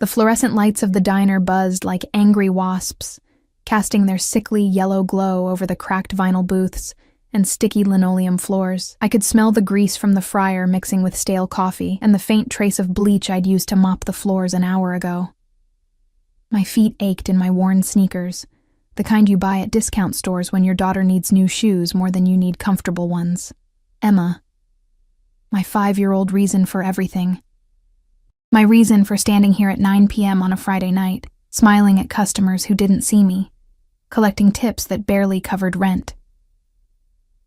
The fluorescent lights of the diner buzzed like angry wasps, casting their sickly yellow glow over the cracked vinyl booths and sticky linoleum floors. I could smell the grease from the fryer mixing with stale coffee and the faint trace of bleach I'd used to mop the floors an hour ago. My feet ached in my worn sneakers, the kind you buy at discount stores when your daughter needs new shoes more than you need comfortable ones. Emma. My 5-year-old reason for everything. My reason for standing here at 9 p.m. on a Friday night, smiling at customers who didn't see me, collecting tips that barely covered rent.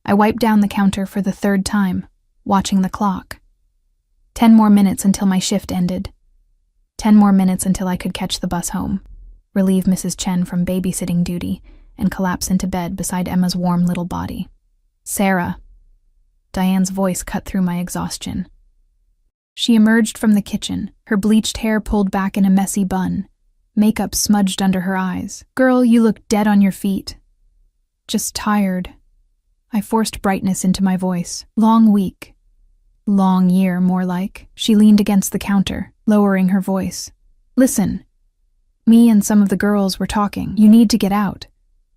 I wiped down the counter for the 3rd time, watching the clock. 10 more minutes until my shift ended. 10 more minutes until I could catch the bus home, relieve Mrs. Chen from babysitting duty, and collapse into bed beside Emma's warm little body. Sarah. Diane's voice cut through my exhaustion. She emerged from the kitchen, her bleached hair pulled back in a messy bun, makeup smudged under her eyes. Girl, you look dead on your feet. Just tired. I forced brightness into my voice. Long week. Long year, more like. She leaned against the counter, lowering her voice. Listen. Me and some of the girls were talking. You need to get out.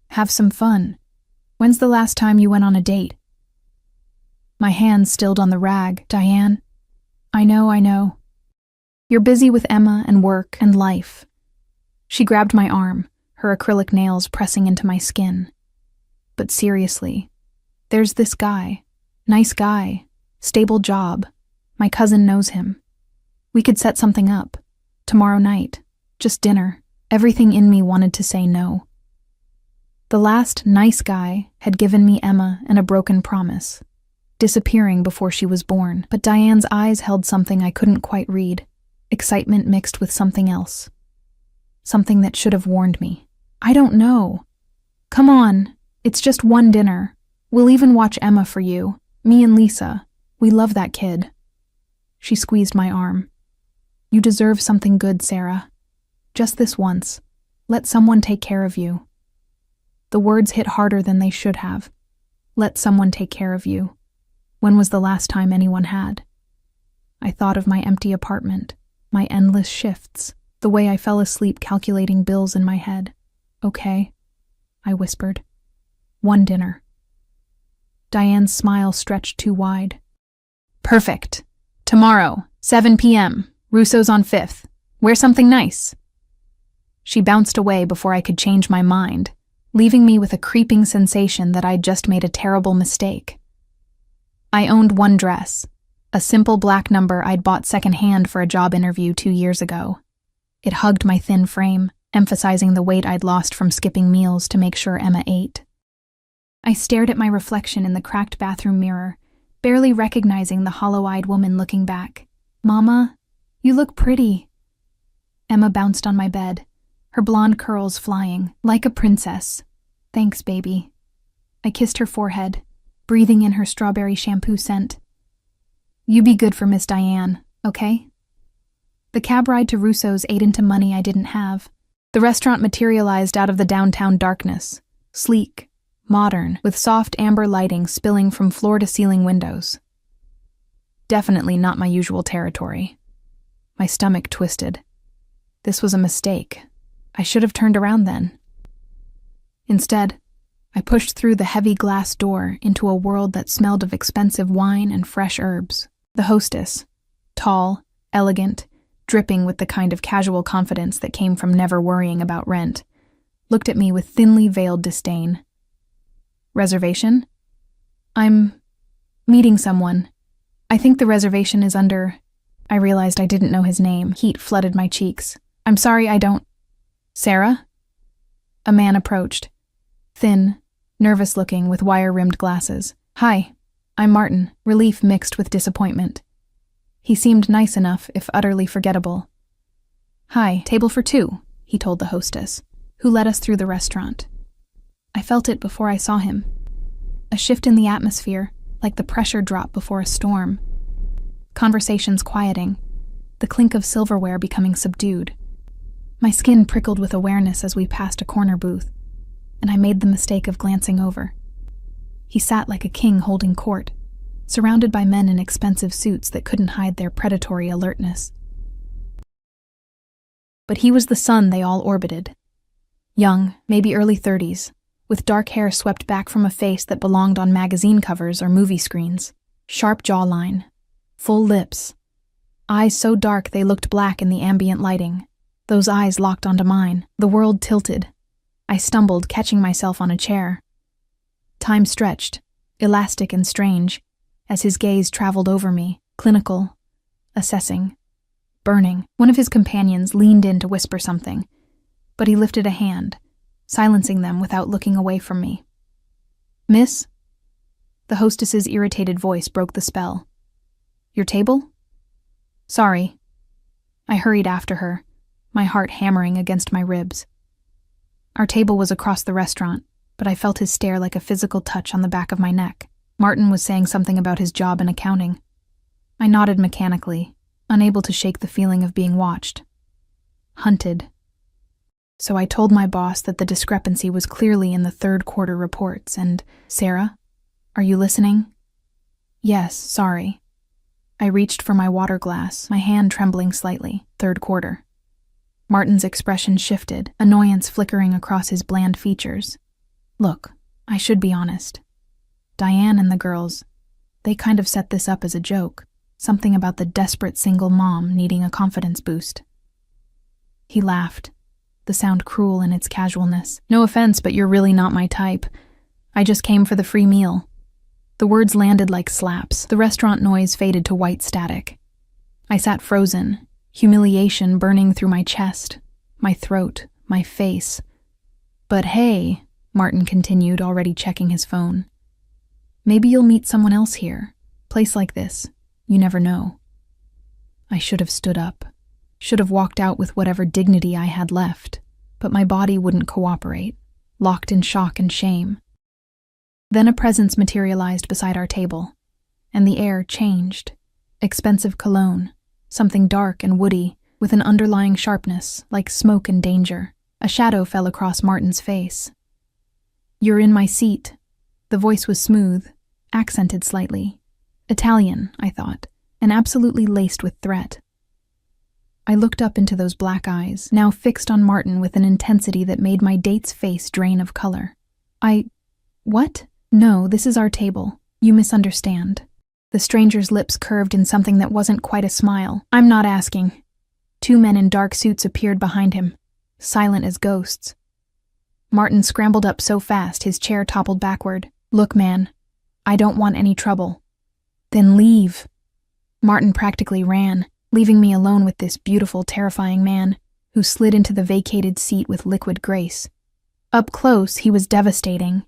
Have some fun. When's the last time you went on a date? My hands stilled on the rag. Diane. I know. You're busy with Emma and work and life. She grabbed my arm, her acrylic nails pressing into my skin. But seriously, there's this guy. Nice guy. Stable job. My cousin knows him. We could set something up. Tomorrow night. Just dinner. Everything in me wanted to say no. The last nice guy had given me Emma and a broken promise, disappearing before she was born. But Diane's eyes held something I couldn't quite read. Excitement mixed with something else. Something that should have warned me. I don't know. Come on. It's just one dinner. We'll even watch Emma for you. Me and Lisa. We love that kid. She squeezed my arm. You deserve something good, Sarah. Just this once. Let someone take care of you. The words hit harder than they should have. Let someone take care of you. When was the last time anyone had? I thought of my empty apartment, my endless shifts, the way I fell asleep calculating bills in my head. Okay, I whispered. One dinner. Diane's smile stretched too wide. Perfect. Tomorrow, 7 p.m., Russo's on 5th. Wear something nice. She bounced away before I could change my mind, leaving me with a creeping sensation that I'd just made a terrible mistake. I owned one dress, a simple black number I'd bought secondhand for a job interview 2 years ago. It hugged my thin frame, emphasizing the weight I'd lost from skipping meals to make sure Emma ate. I stared at my reflection in the cracked bathroom mirror, barely recognizing the hollow-eyed woman looking back. Mama, you look pretty. Emma bounced on my bed, her blonde curls flying, like a princess. Thanks, baby. I kissed her forehead, breathing in her strawberry shampoo scent. You be good for Miss Diane, okay? The cab ride to Russo's ate into money I didn't have. The restaurant materialized out of the downtown darkness, sleek, modern, with soft amber lighting spilling from floor-to-ceiling windows. Definitely not my usual territory. My stomach twisted. This was a mistake. I should have turned around then. Instead, I pushed through the heavy glass door into a world that smelled of expensive wine and fresh herbs. The hostess, tall, elegant, dripping with the kind of casual confidence that came from never worrying about rent, looked at me with thinly veiled disdain. Reservation? I'm meeting someone. I think the reservation is under... I realized I didn't know his name. Heat flooded my cheeks. I'm sorry, I don't... Sarah? A man approached. Thin, nervous-looking, with wire-rimmed glasses. Hi, I'm Martin, relief mixed with disappointment. He seemed nice enough, if utterly forgettable. Hi, table for 2, he told the hostess, who led us through the restaurant. I felt it before I saw him. A shift in the atmosphere, like the pressure drop before a storm. Conversations quieting, the clink of silverware becoming subdued. My skin prickled with awareness as we passed a corner booth, and I made the mistake of glancing over. He sat like a king holding court, surrounded by men in expensive suits that couldn't hide their predatory alertness. but he was the sun they all orbited. Young, maybe early 30s, with dark hair swept back from a face that belonged on magazine covers or movie screens. Sharp jawline, full lips, eyes so dark they looked black in the ambient lighting. Those eyes locked onto mine. The world tilted. I stumbled, catching myself on a chair. Time stretched, elastic and strange, as his gaze traveled over me, clinical, assessing, burning. One of his companions leaned in to whisper something, but he lifted a hand, silencing them without looking away from me. "Miss?" The hostess's irritated voice broke the spell. "Your table?" "Sorry." I hurried after her, my heart hammering against my ribs. Our table was across the restaurant, but I felt his stare like a physical touch on the back of my neck. Martin was saying something about his job in accounting. I nodded mechanically, unable to shake the feeling of being watched. Hunted. So I told my boss that the discrepancy was clearly in the third quarter reports, and, "Sarah, are you listening?" "Yes, sorry." I reached for my water glass, my hand trembling slightly. Third quarter. Martin's expression shifted, annoyance flickering across his bland features. "Look, I should be honest. Diane and the girls, they kind of set this up as a joke, something about the desperate single mom needing a confidence boost." He laughed, the sound cruel in its casualness. "No offense, but you're really not my type. I just came for the free meal." The words landed like slaps. The restaurant noise faded to white static. I sat frozen, humiliation burning through my chest, my throat, my face. "But hey," Martin continued, already checking his phone. "Maybe you'll meet someone else here. Place like this, you never know." I should have stood up, should have walked out with whatever dignity I had left, but my body wouldn't cooperate, locked in shock and shame. Then a presence materialized beside our table, and the air changed. Expensive cologne, something dark and woody, with an underlying sharpness, like smoke and danger. A shadow fell across Martin's face. "You're in my seat." The voice was smooth, accented slightly. Italian, I thought, and absolutely laced with threat. I looked up into those black eyes, now fixed on Martin with an intensity that made my date's face drain of color. What? "No, this is our table. You misunderstand." The stranger's lips curved in something that wasn't quite a smile. "I'm not asking." Two men in dark suits appeared behind him, silent as ghosts. Martin scrambled up so fast his chair toppled backward. "Look, man, I don't want any trouble." "Then leave." Martin practically ran, leaving me alone with this beautiful, terrifying man, who slid into the vacated seat with liquid grace. Up close, he was devastating.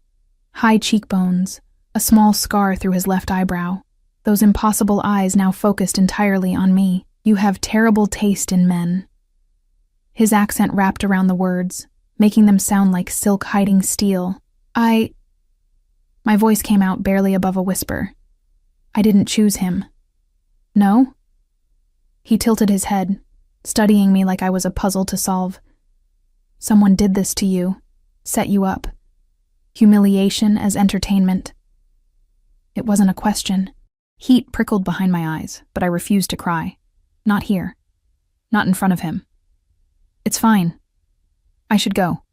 High cheekbones, a small scar through his left eyebrow. Those impossible eyes now focused entirely on me. "You have terrible taste in men." His accent wrapped around the words, making them sound like silk hiding steel. My voice came out barely above a whisper. "I didn't choose him." "No?" He tilted his head, studying me like I was a puzzle to solve. "Someone did this to you, set you up. Humiliation as entertainment." It wasn't a question. Heat prickled behind my eyes, but I refused to cry. Not here. Not in front of him. "It's fine. I should go."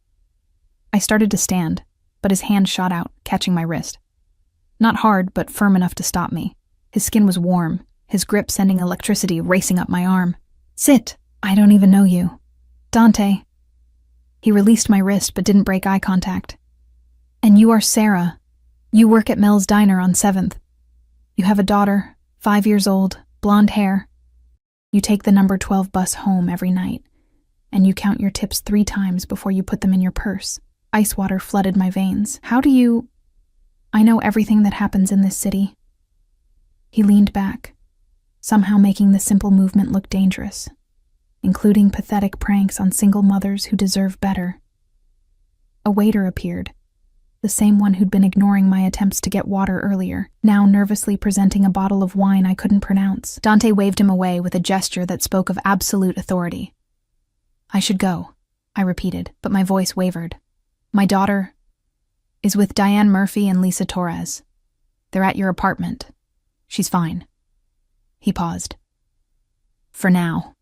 I started to stand, but his hand shot out, catching my wrist. Not hard, but firm enough to stop me. His skin was warm, his grip sending electricity racing up my arm. "Sit! I don't even know you." "Dante." He released my wrist but didn't break eye contact. "And you are Sarah. You work at Mel's Diner on 7th. You have a daughter, 5 years old, blonde hair. You take the number 12 bus home every night, and you count your tips 3 times before you put them in your purse." Ice water flooded my veins. "How do you—" "I know everything that happens in this city." He leaned back, somehow making the simple movement look dangerous, including pathetic pranks on single mothers who deserve better. A waiter appeared, the same one who'd been ignoring my attempts to get water earlier, now nervously presenting a bottle of wine I couldn't pronounce. Dante waved him away with a gesture that spoke of absolute authority. "I should go," I repeated, but my voice wavered. "My daughter is with Diane Murphy and Lisa Torres. They're at your apartment. She's fine." He paused. "For now."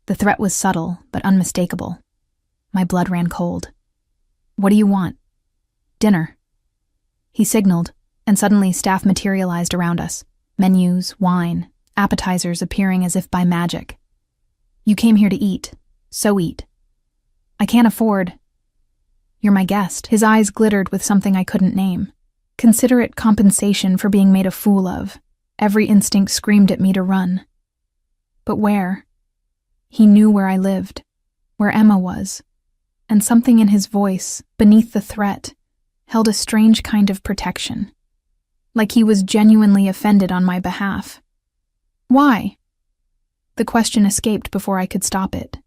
The threat was subtle, but unmistakable. My blood ran cold. "What do you want?" "Dinner." He signaled, and suddenly staff materialized around us. Menus, wine, appetizers appearing as if by magic. "You came here to eat, so eat." "I can't afford." "You're my guest." His eyes glittered with something I couldn't name. Consider it compensation for being made a fool of. Every instinct screamed at me to run. But where? He knew where I lived, where Emma was, and something in his voice, beneath the threat, held a strange kind of protection. Like he was genuinely offended on my behalf. "Why?" The question escaped before I could stop it.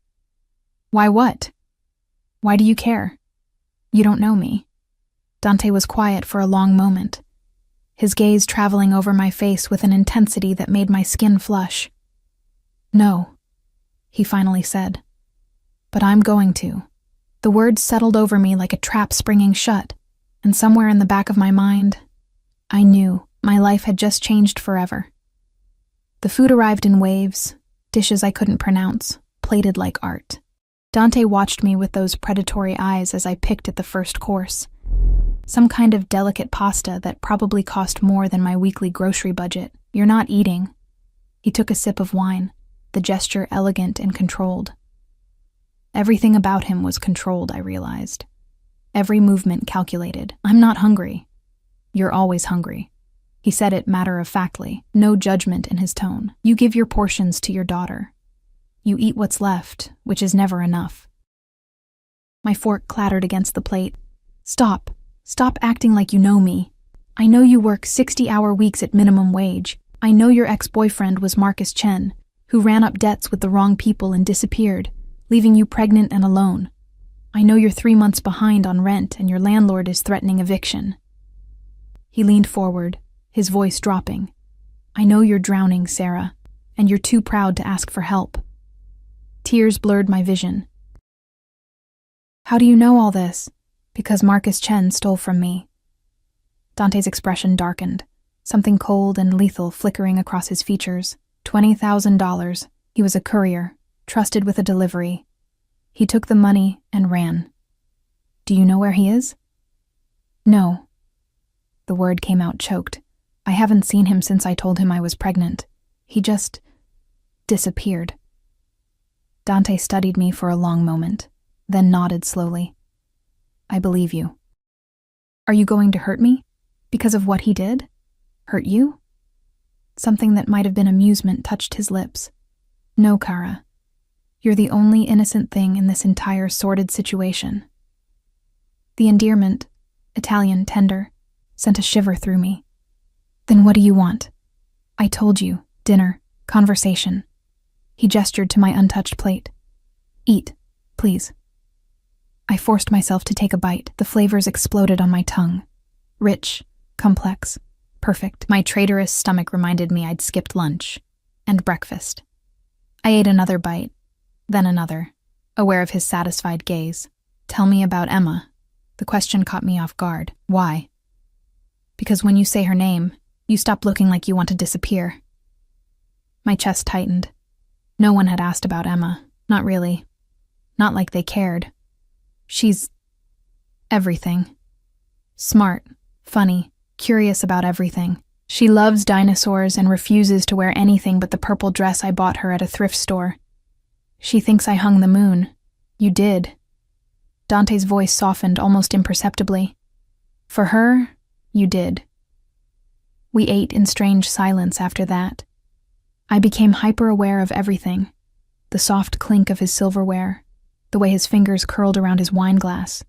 "Why what? Why do you care? You don't know me." Dante was quiet for a long moment, his gaze traveling over my face with an intensity that made my skin flush. "No," he finally said. "But I'm going to." The words settled over me like a trap springing shut, and somewhere in the back of my mind, I knew my life had just changed forever. The food arrived in waves, dishes I couldn't pronounce, plated like art. Dante watched me with those predatory eyes as I picked at the first course. Some kind of delicate pasta that probably cost more than my weekly grocery budget. "You're not eating." He took a sip of wine, the gesture elegant and controlled. Everything about him was controlled, I realized. Every movement calculated. "I'm not hungry." "You're always hungry." He said it matter-of-factly, no judgment in his tone. "You give your portions to your daughter. You eat what's left, which is never enough." My fork clattered against the plate. "Stop. Stop acting like you know me. I know you work 60-hour weeks at minimum wage. I know your ex-boyfriend was Marcus Chen, who ran up debts with the wrong people and disappeared, leaving you pregnant and alone. I know you're 3 months behind on rent and your landlord is threatening eviction." He leaned forward, his voice dropping. "I know you're drowning, Sarah, and you're too proud to ask for help." Tears blurred my vision. "How do you know all this?" "Because Marcus Chen stole from me." Dante's expression darkened, something cold and lethal flickering across his features. $20,000. He was a courier, trusted with a delivery. He took the money and ran. "Do you know where he is?" "No." The word came out choked. "I haven't seen him since I told him I was pregnant. He just disappeared." Dante studied me for a long moment, then nodded slowly. "I believe you." "Are you going to hurt me? Because of what he did? Hurt you?" Something that might have been amusement touched his lips. "No, Cara. You're the only innocent thing in this entire sordid situation." The endearment, Italian tender, sent a shiver through me. "Then what do you want?" "I told you. Dinner. Conversation." He gestured to my untouched plate. "Eat, please." I forced myself to take a bite. The flavors exploded on my tongue. Rich, complex, perfect. My traitorous stomach reminded me I'd skipped lunch and breakfast. I ate another bite, then another, aware of his satisfied gaze. "Tell me about Emma." The question caught me off guard. "Why?" "Because when you say her name, you stop looking like you want to disappear." My chest tightened. No one had asked about Emma. Not really. Not like they cared. She's everything. Smart, funny, curious about everything. She loves dinosaurs and refuses to wear anything but the purple dress I bought her at a thrift store. She thinks I hung the moon. You did. Dante's voice softened almost imperceptibly. For her, you did. We ate in strange silence after that. I became hyper-aware of everything. The soft clink of his silverware, the way his fingers curled around his wine glass,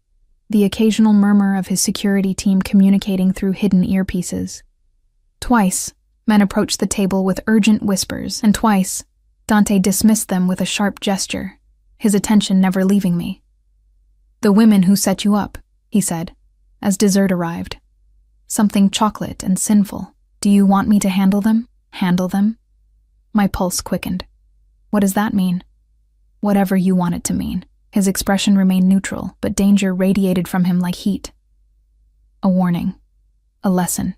the occasional murmur of his security team communicating through hidden earpieces. Twice, men approached the table with urgent whispers, and twice, Dante dismissed them with a sharp gesture, his attention never leaving me. "The women who set you up," he said, as dessert arrived. "Something chocolate and sinful. Do you want me to handle them? Handle them?" My pulse quickened. "What does that mean?" "Whatever you want it to mean." His expression remained neutral, but danger radiated from him like heat. "A warning. A lesson.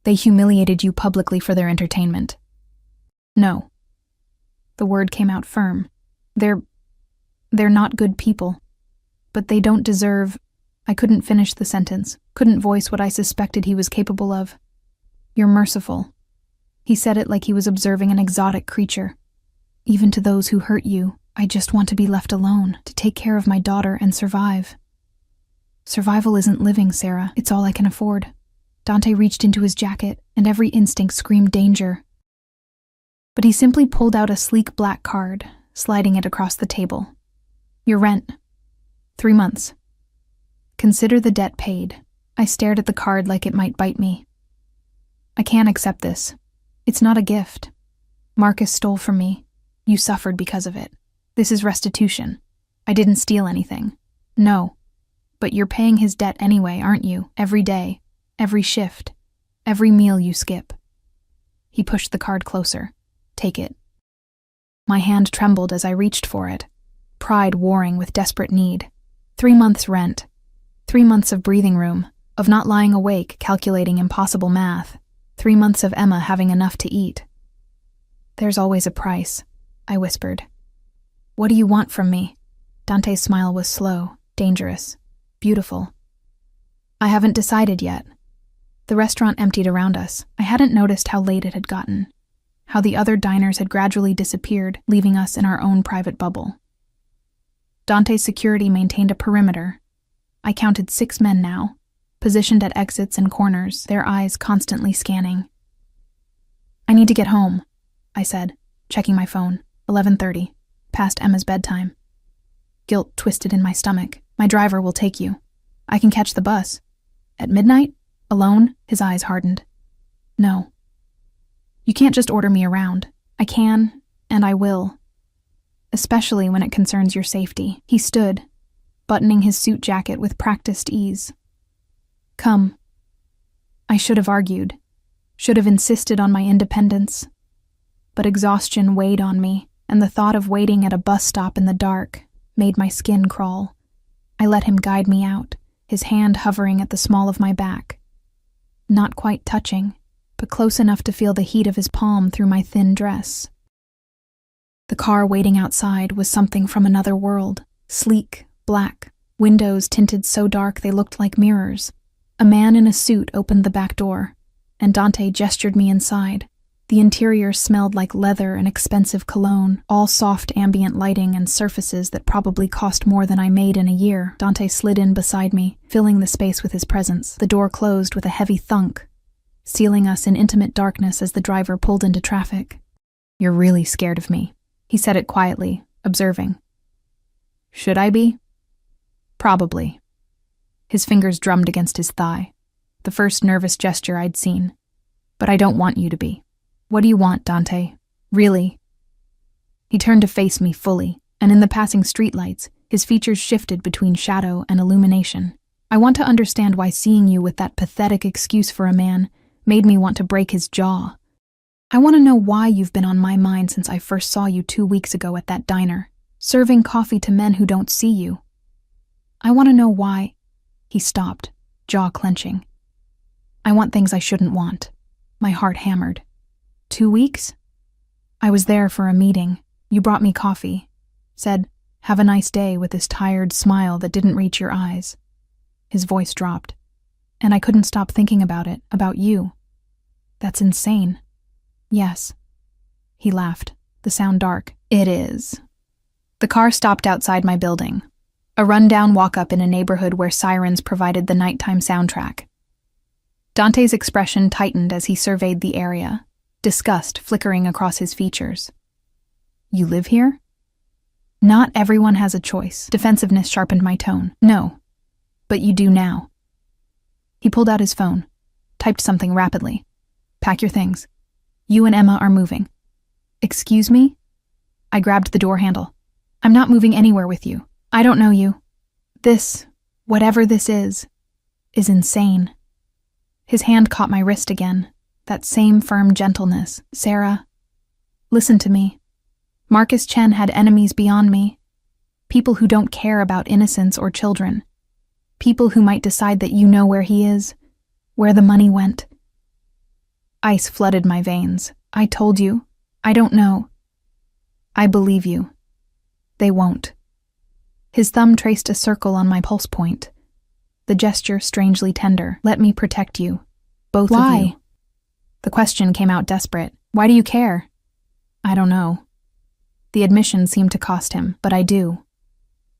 They humiliated you publicly for their entertainment." "No." The word came out firm, They're not good people. But they don't deserve— I couldn't finish the sentence, couldn't voice what I suspected he was capable of. You're merciful. He said it like he was observing an exotic creature. Even to those who hurt you, I just want to be left alone, to take care of my daughter and survive. Survival isn't living, Sarah. It's all I can afford. Dante reached into his jacket, and every instinct screamed danger. But he simply pulled out a sleek black card, sliding it across the table. Your rent. 3 months. Consider the debt paid. I stared at the card like it might bite me. I can't accept this. It's not a gift. Marcus stole from me. You suffered because of it. This is restitution. I didn't steal anything. No. But you're paying his debt anyway, aren't you? Every day, every shift, every meal you skip. He pushed the card closer. Take it. My hand trembled as I reached for it, pride warring with desperate need. 3 months' rent. 3 months of breathing room, of not lying awake calculating impossible math. 3 months of Emma having enough to eat. There's always a price, I whispered. What do you want from me? Dante's smile was slow, dangerous, beautiful. I haven't decided yet. The restaurant emptied around us. I hadn't noticed how late it had gotten, how the other diners had gradually disappeared, leaving us in our own private bubble. Dante's security maintained a perimeter. I counted 6 men now, positioned at exits and corners, their eyes constantly scanning. I need to get home, I said, checking my phone. 11:30, past Emma's bedtime. Guilt twisted in my stomach. My driver will take you. I can catch the bus. At midnight? Alone? His eyes hardened. No. You can't just order me around. I can, and I will. Especially when it concerns your safety. He stood, buttoning his suit jacket with practiced ease. Come. I should have argued, should have insisted on my independence. But exhaustion weighed on me, and the thought of waiting at a bus stop in the dark made my skin crawl. I let him guide me out, his hand hovering at the small of my back. Not quite touching, but close enough to feel the heat of his palm through my thin dress. The car waiting outside was something from another world, sleek, black, windows tinted so dark they looked like mirrors. A man in a suit opened the back door, and Dante gestured me inside. The interior smelled like leather and expensive cologne, all soft ambient lighting and surfaces that probably cost more than I made in a year. Dante slid in beside me, filling the space with his presence. The door closed with a heavy thunk, sealing us in intimate darkness as the driver pulled into traffic. You're really scared of me, he said it quietly, observing. Should I be? Probably. His fingers drummed against his thigh, the first nervous gesture I'd seen. But I don't want you to be. What do you want, Dante? Really? He turned to face me fully, and in the passing streetlights, his features shifted between shadow and illumination. I want to understand why seeing you with that pathetic excuse for a man made me want to break his jaw. I want to know why you've been on my mind since I first saw you 2 weeks ago at that diner, serving coffee to men who don't see you. I want to know why— He stopped, jaw clenching. I want things I shouldn't want. My heart hammered. 2 weeks? I was there for a meeting. You brought me coffee. Said, have a nice day, with this tired smile that didn't reach your eyes. His voice dropped. And I couldn't stop thinking about it, about you. That's insane. Yes. He laughed, the sound dark. It is. The car stopped outside my building. A rundown walk-up in a neighborhood where sirens provided the nighttime soundtrack. Dante's expression tightened as he surveyed the area, disgust flickering across his features. You live here? Not everyone has a choice. Defensiveness sharpened my tone. No, but you do now. He pulled out his phone, typed something rapidly. Pack your things. You and Emma are moving. Excuse me? I grabbed the door handle. I'm not moving anywhere with you. I don't know you. This, whatever this is insane. His hand caught my wrist again, that same firm gentleness. Sarah, listen to me. Marcus Chen had enemies beyond me. People who don't care about innocence or children. People who might decide that you know where he is, where the money went. Ice flooded my veins. I told you. I don't know. I believe you. They won't. His thumb traced a circle on my pulse point. The gesture strangely tender. Let me protect you. Both of you. Why? The question came out desperate. Why do you care? I don't know. The admission seemed to cost him, but I do.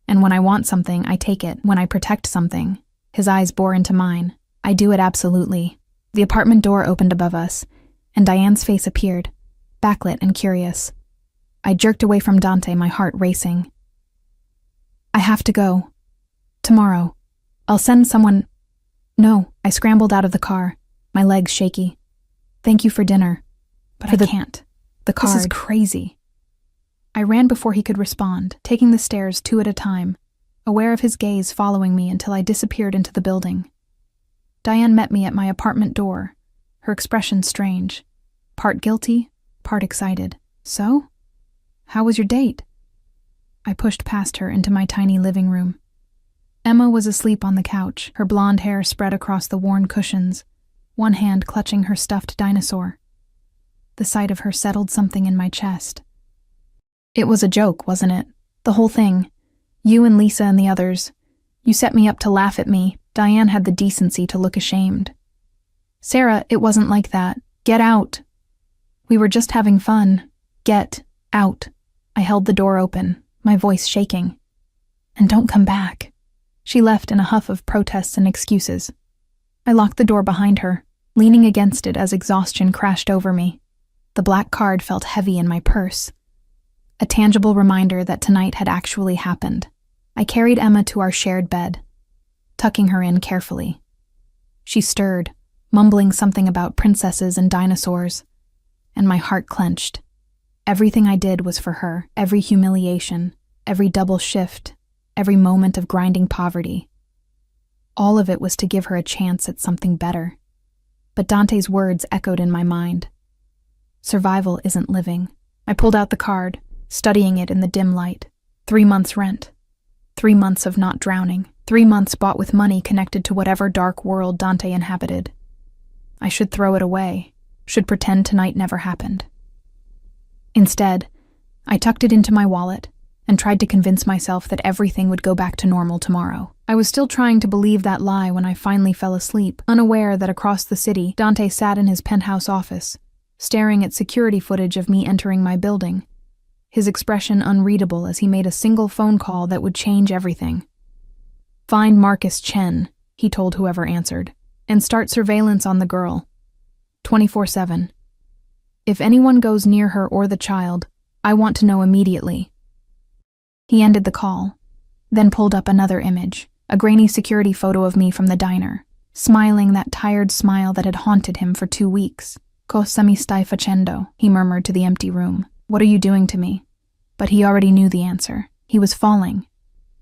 And when I want something, I take it. When I protect something, his eyes bore into mine. I do it absolutely. The apartment door opened above us, and Diane's face appeared, backlit and curious. I jerked away from Dante, my heart racing. I have to go. Tomorrow. I'll send someone. No, I scrambled out of the car, my legs shaky. Thank you for dinner. But I can't. The card. This is crazy. I ran before he could respond, taking the stairs 2 at a time, aware of his gaze following me until I disappeared into the building. Diane met me at my apartment door, her expression strange, part guilty, part excited. So? How was your date? I pushed past her into my tiny living room. Emma was asleep on the couch, her blonde hair spread across the worn cushions, one hand clutching her stuffed dinosaur. The sight of her settled something in my chest. It was a joke, wasn't it? The whole thing. You and Lisa and the others. You set me up to laugh at me. Diane had the decency to look ashamed. Sarah, it wasn't like that. Get out. We were just having fun. Get out. I held the door open, my voice shaking. And don't come back. She left in a huff of protests and excuses. I locked the door behind her, leaning against it as exhaustion crashed over me. The black card felt heavy in my purse. A tangible reminder that tonight had actually happened. I carried Emma to our shared bed, tucking her in carefully. She stirred, mumbling something about princesses and dinosaurs, and my heart clenched. Everything I did was for her, every humiliation, every double shift, every moment of grinding poverty. All of it was to give her a chance at something better. But Dante's words echoed in my mind. Survival isn't living. I pulled out the card, studying it in the dim light. 3 months' rent. 3 months of not drowning. 3 months bought with money connected to whatever dark world Dante inhabited. I should throw it away, should pretend tonight never happened. Instead, I tucked it into my wallet and tried to convince myself that everything would go back to normal tomorrow. I was still trying to believe that lie when I finally fell asleep, unaware that across the city, Dante sat in his penthouse office, staring at security footage of me entering my building, his expression unreadable as he made a single phone call that would change everything. Find Marcus Chen, he told whoever answered, and start surveillance on the girl. 24/7. If anyone goes near her or the child, I want to know immediately. He ended the call, then pulled up another image, a grainy security photo of me from the diner, smiling that tired smile that had haunted him for 2 weeks. Cosa mi stai facendo, he murmured to the empty room. What are you doing to me? But he already knew the answer. He was falling.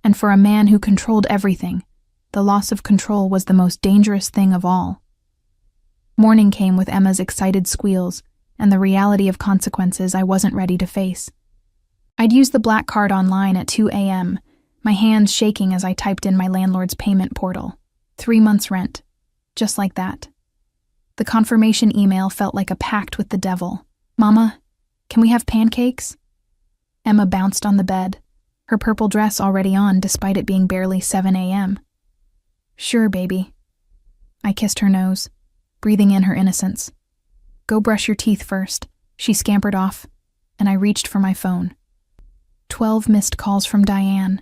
And for a man who controlled everything, the loss of control was the most dangerous thing of all. Morning came with Emma's excited squeals and the reality of consequences I wasn't ready to face. I'd used the black card online at 2 a.m., my hands shaking as I typed in my landlord's payment portal. 3 months' rent. Just like that. The confirmation email felt like a pact with the devil. Mama, can we have pancakes? Emma bounced on the bed, her purple dress already on despite it being barely 7 a.m. Sure, baby. I kissed her nose, breathing in her innocence. Go brush your teeth first. She scampered off, and I reached for my phone. 12 missed calls from Diane.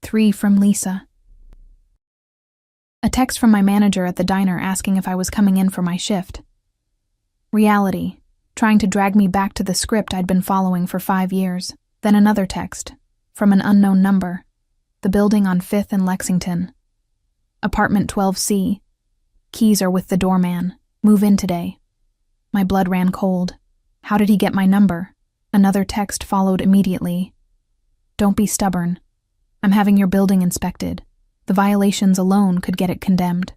3 from Lisa. A text from my manager at the diner asking if I was coming in for my shift. Reality, trying to drag me back to the script I'd been following for 5 years. Then another text, from an unknown number. The building on 5th and Lexington. Apartment 12C. Keys are with the doorman. Move in today. My blood ran cold. How did he get my number? Another text followed immediately. Don't be stubborn. I'm having your building inspected. The violations alone could get it condemned.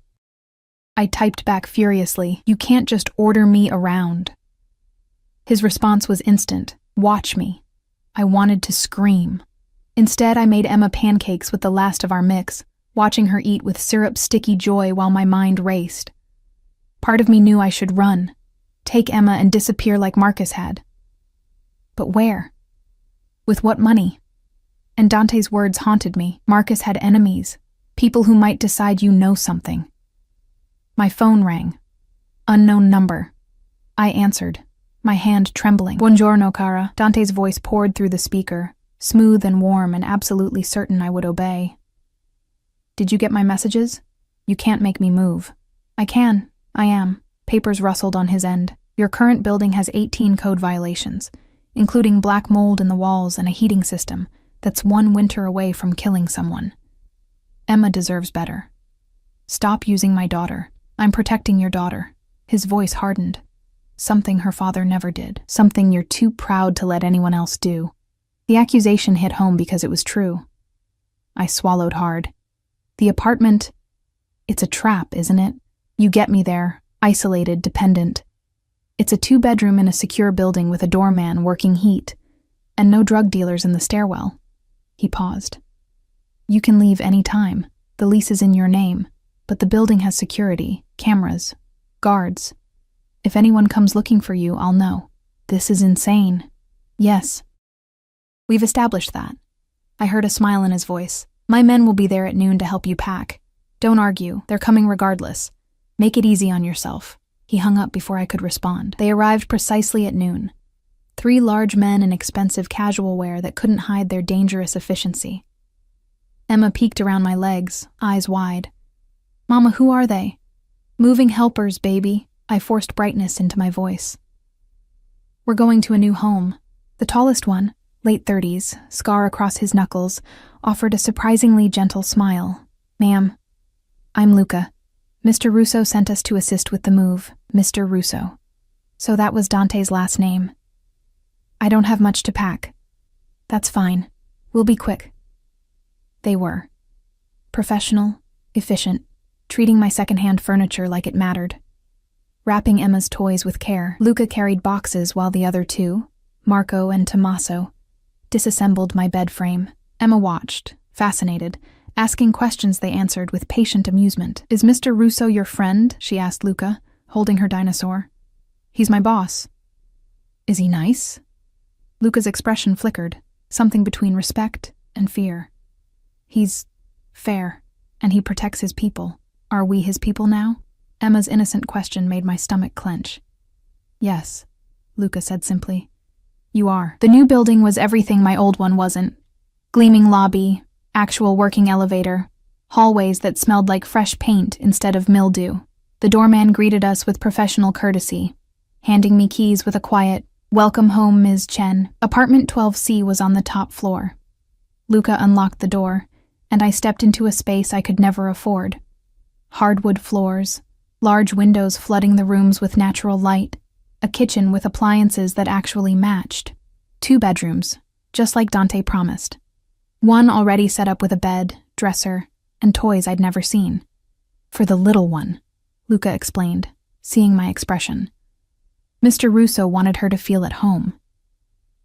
I typed back furiously, you can't just order me around. His response was instant, watch me. I wanted to scream. Instead, I made Emma pancakes with the last of our mix, watching her eat with syrup-sticky joy while my mind raced. Part of me knew I should run, take Emma and disappear like Marcus had. But where? With what money? And Dante's words haunted me. Marcus had enemies, people who might decide you know something. My phone rang. Unknown number. I answered, my hand trembling. Buongiorno, cara. Dante's voice poured through the speaker, smooth and warm and absolutely certain I would obey. Did you get my messages? You can't make me move. I can. I am. Papers rustled on his end. Your current building has 18 code violations, including black mold in the walls and a heating system that's one winter away from killing someone. Emma deserves better. Stop using my daughter. I'm protecting your daughter. His voice hardened. Something her father never did. Something you're too proud to let anyone else do. The accusation hit home because it was true. I swallowed hard. The apartment, it's a trap, isn't it? You get me there, isolated, dependent. It's a 2-bedroom in a secure building with a doorman working heat, and no drug dealers in the stairwell. He paused. You can leave any time. The lease is in your name, but the building has security, cameras, guards. If anyone comes looking for you, I'll know. This is insane. Yes. We've established that. I heard a smile in his voice. My men will be there at noon to help you pack. Don't argue, they're coming regardless. Make it easy on yourself. He hung up before I could respond. They arrived precisely at noon. 3 large men in expensive casual wear that couldn't hide their dangerous efficiency. Emma peeked around my legs, eyes wide. Mama, who are they? Moving helpers, baby. I forced brightness into my voice. We're going to a new home. The tallest one, late 30s, scar across his knuckles, offered a surprisingly gentle smile. Ma'am, I'm Luca. Mr. Russo sent us to assist with the move, Mr. Russo. So that was Dante's last name. I don't have much to pack. That's fine. We'll be quick. They were. Professional, efficient, treating my secondhand furniture like it mattered. Wrapping Emma's toys with care, Luca carried boxes while the other 2, Marco and Tommaso, disassembled my bed frame. Emma watched, fascinated, asking questions they answered with patient amusement. Is Mr. Russo your friend? She asked Luca, holding her dinosaur. He's my boss. Is he nice? Luca's expression flickered, something between respect and fear. He's fair, and he protects his people. Are we his people now? Emma's innocent question made my stomach clench. Yes, Luca said simply. You are. The new building was everything my old one wasn't. Gleaming lobby, actual working elevator, hallways that smelled like fresh paint instead of mildew. The doorman greeted us with professional courtesy, handing me keys with a quiet, "Welcome home, Ms. Chen." Apartment 12C was on the top floor. Luca unlocked the door, and I stepped into a space I could never afford. Hardwood floors, large windows flooding the rooms with natural light, a kitchen with appliances that actually matched. 2 bedrooms, just like Dante promised. One already set up with a bed, dresser, and toys I'd never seen. For the little one, Luca explained, seeing my expression. Mr. Russo wanted her to feel at home.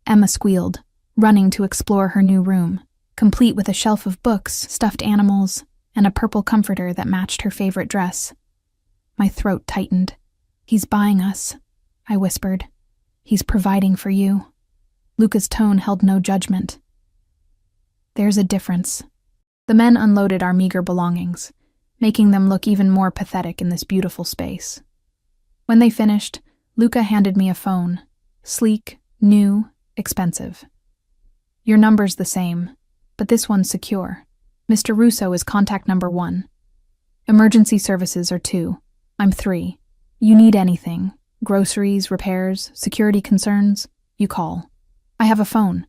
Emma squealed, running to explore her new room, complete with a shelf of books, stuffed animals, and a purple comforter that matched her favorite dress. My throat tightened. He's buying us, I whispered. He's providing for you. Luca's tone held no judgment. There's a difference. The men unloaded our meager belongings, making them look even more pathetic in this beautiful space. When they finished, Luca handed me a phone. Sleek, new, expensive. Your number's the same, but this one's secure. Mr. Russo is contact number 1. Emergency services are 2. I'm 3. You need anything, groceries, repairs, security concerns, you call. I have a phone.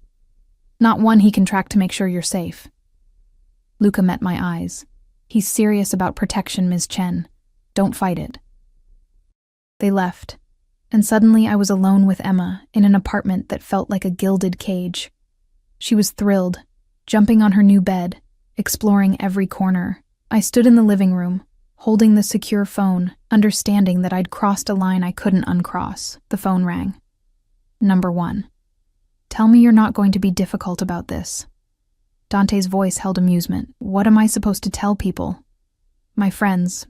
Not one he can track to make sure you're safe. Luca met my eyes. He's serious about protection, Ms. Chen. Don't fight it. They left, and suddenly I was alone with Emma in an apartment that felt like a gilded cage. She was thrilled, jumping on her new bed, exploring every corner. I stood in the living room, holding the secure phone, understanding that I'd crossed a line I couldn't uncross. The phone rang. Number 1. Tell me you're not going to be difficult about this. Dante's voice held amusement. What am I supposed to tell people? My friends.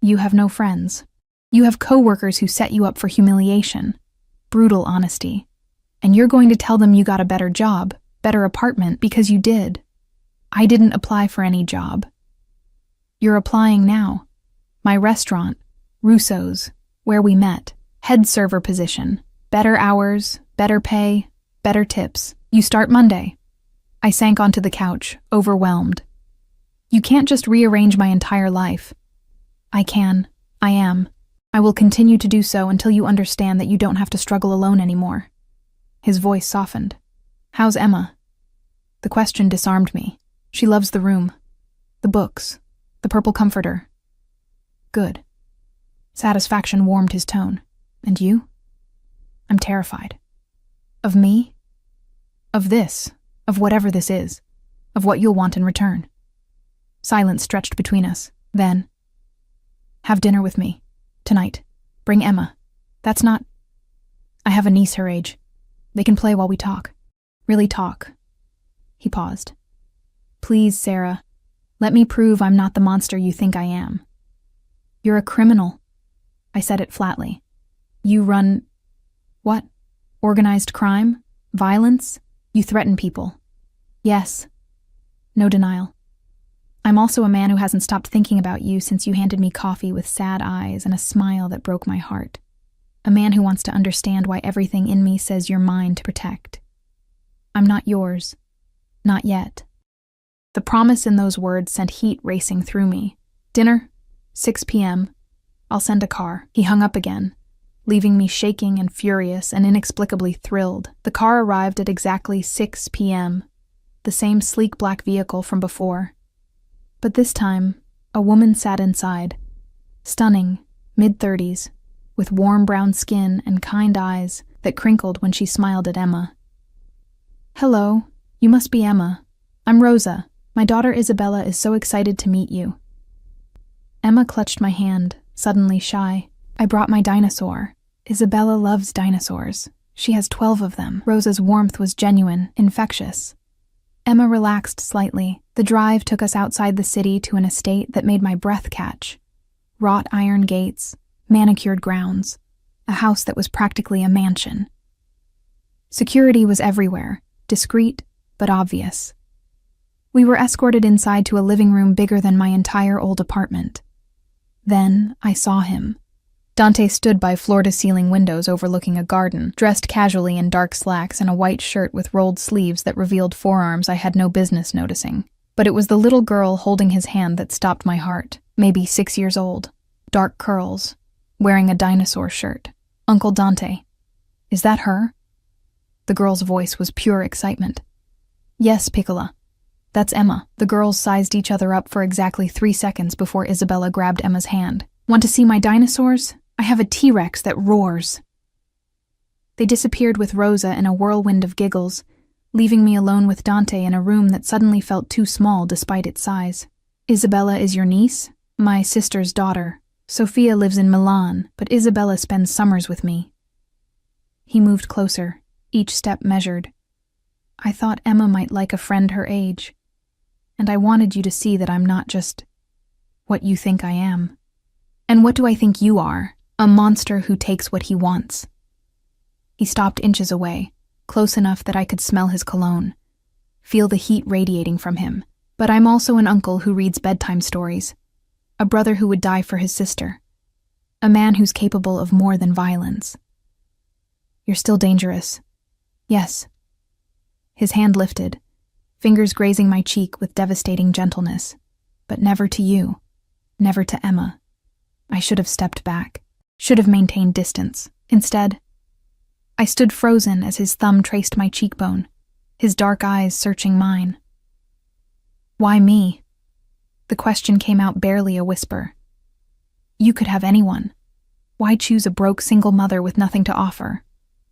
You have no friends. You have coworkers who set you up for humiliation. Brutal honesty. And you're going to tell them you got a better job, better apartment because you did. I didn't apply for any job. You're applying now. My restaurant, Russo's, where we met, head server position, better hours, better pay, better tips. You start Monday. I sank onto the couch, overwhelmed. You can't just rearrange my entire life. I can. I am. I will continue to do so until you understand that you don't have to struggle alone anymore. His voice softened. How's Emma? The question disarmed me. She loves the room, the books, the purple comforter. Good. Satisfaction warmed his tone. And you? I'm terrified. Of me? Of this, of whatever this is, of what you'll want in return. Silence stretched between us. Then, have dinner with me. Tonight. Bring Emma. That's not... I have a niece her age. They can play while we talk. Really talk. He paused. Please, Sarah. Let me prove I'm not the monster you think I am. You're a criminal. I said it flatly. You run... What? Organized crime? Violence? You threaten people. Yes. No denial. I'm also a man who hasn't stopped thinking about you since you handed me coffee with sad eyes and a smile that broke my heart. A man who wants to understand why everything in me says you're mine to protect. I'm not yours. Not yet. The promise in those words sent heat racing through me. Dinner? 6 p.m. I'll send a car. He hung up again, leaving me shaking and furious and inexplicably thrilled. The car arrived at exactly 6 p.m., the same sleek black vehicle from before. But this time, a woman sat inside, stunning, mid-30s, with warm brown skin and kind eyes that crinkled when she smiled at Emma. Hello, you must be Emma. I'm Rosa. My daughter Isabella is so excited to meet you. Emma clutched my hand, suddenly shy. I brought my dinosaur. Isabella loves dinosaurs. She has 12 of them. Rosa's warmth was genuine, infectious. Emma relaxed slightly. The drive took us outside the city to an estate that made my breath catch. Wrought iron gates, manicured grounds, a house that was practically a mansion. Security was everywhere, discreet but obvious. We were escorted inside to a living room bigger than my entire old apartment. Then I saw him. Dante stood by floor-to-ceiling windows overlooking a garden, dressed casually in dark slacks and a white shirt with rolled sleeves that revealed forearms I had no business noticing. But it was the little girl holding his hand that stopped my heart, maybe 6 years old. Dark curls, wearing a dinosaur shirt. Uncle Dante. Is that her? The girl's voice was pure excitement. Yes, Piccola. That's Emma. The girls sized each other up for exactly 3 seconds before Isabella grabbed Emma's hand. Want to see my dinosaurs? I have a T-Rex that roars. They disappeared with Rosa in a whirlwind of giggles, leaving me alone with Dante in a room that suddenly felt too small despite its size. Isabella is your niece? My sister's daughter. Sophia lives in Milan, but Isabella spends summers with me. He moved closer, each step measured. I thought Emma might like a friend her age, and I wanted you to see that I'm not just what you think I am. And what do I think you are? A monster who takes what he wants. He stopped inches away, close enough that I could smell his cologne, feel the heat radiating from him. But I'm also an uncle who reads bedtime stories, a brother who would die for his sister, a man who's capable of more than violence. You're still dangerous. Yes. His hand lifted, fingers grazing my cheek with devastating gentleness, but never to you, never to Emma. I should have stepped back, should have maintained distance. Instead, I stood frozen as his thumb traced my cheekbone, his dark eyes searching mine. Why me? The question came out barely a whisper. You could have anyone. Why choose a broke single mother with nothing to offer?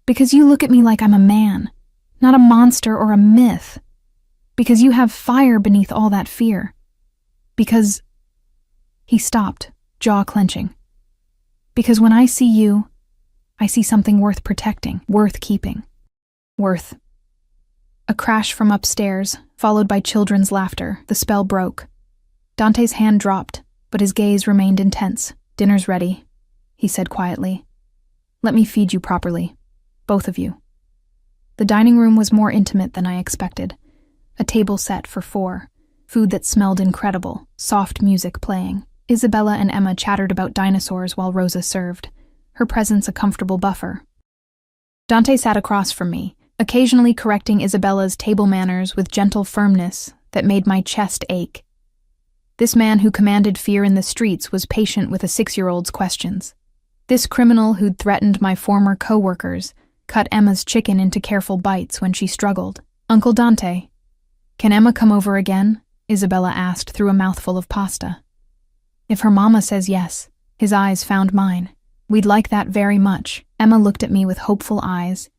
Because you look at me like I'm a man, not a monster or a myth. Because you have fire beneath all that fear. Because... He stopped, jaw clenching. Because when I see you, I see something worth protecting, worth keeping. Worth. A crash from upstairs, followed by children's laughter. The spell broke. Dante's hand dropped, but his gaze remained intense. Dinner's ready, he said quietly. Let me feed you properly. Both of you. The dining room was more intimate than I expected. A table set for 4, food that smelled incredible, soft music playing. Isabella and Emma chattered about dinosaurs while Rosa served, her presence a comfortable buffer. Dante sat across from me, occasionally correcting Isabella's table manners with gentle firmness that made my chest ache. This man who commanded fear in the streets was patient with a 6-year-old's questions. This criminal who'd threatened my former co-workers cut Emma's chicken into careful bites when she struggled. "Uncle Dante, can Emma come over again?" Isabella asked through a mouthful of pasta. "If her mama says yes." His eyes found mine. "We'd like that very much." Emma looked at me with hopeful eyes,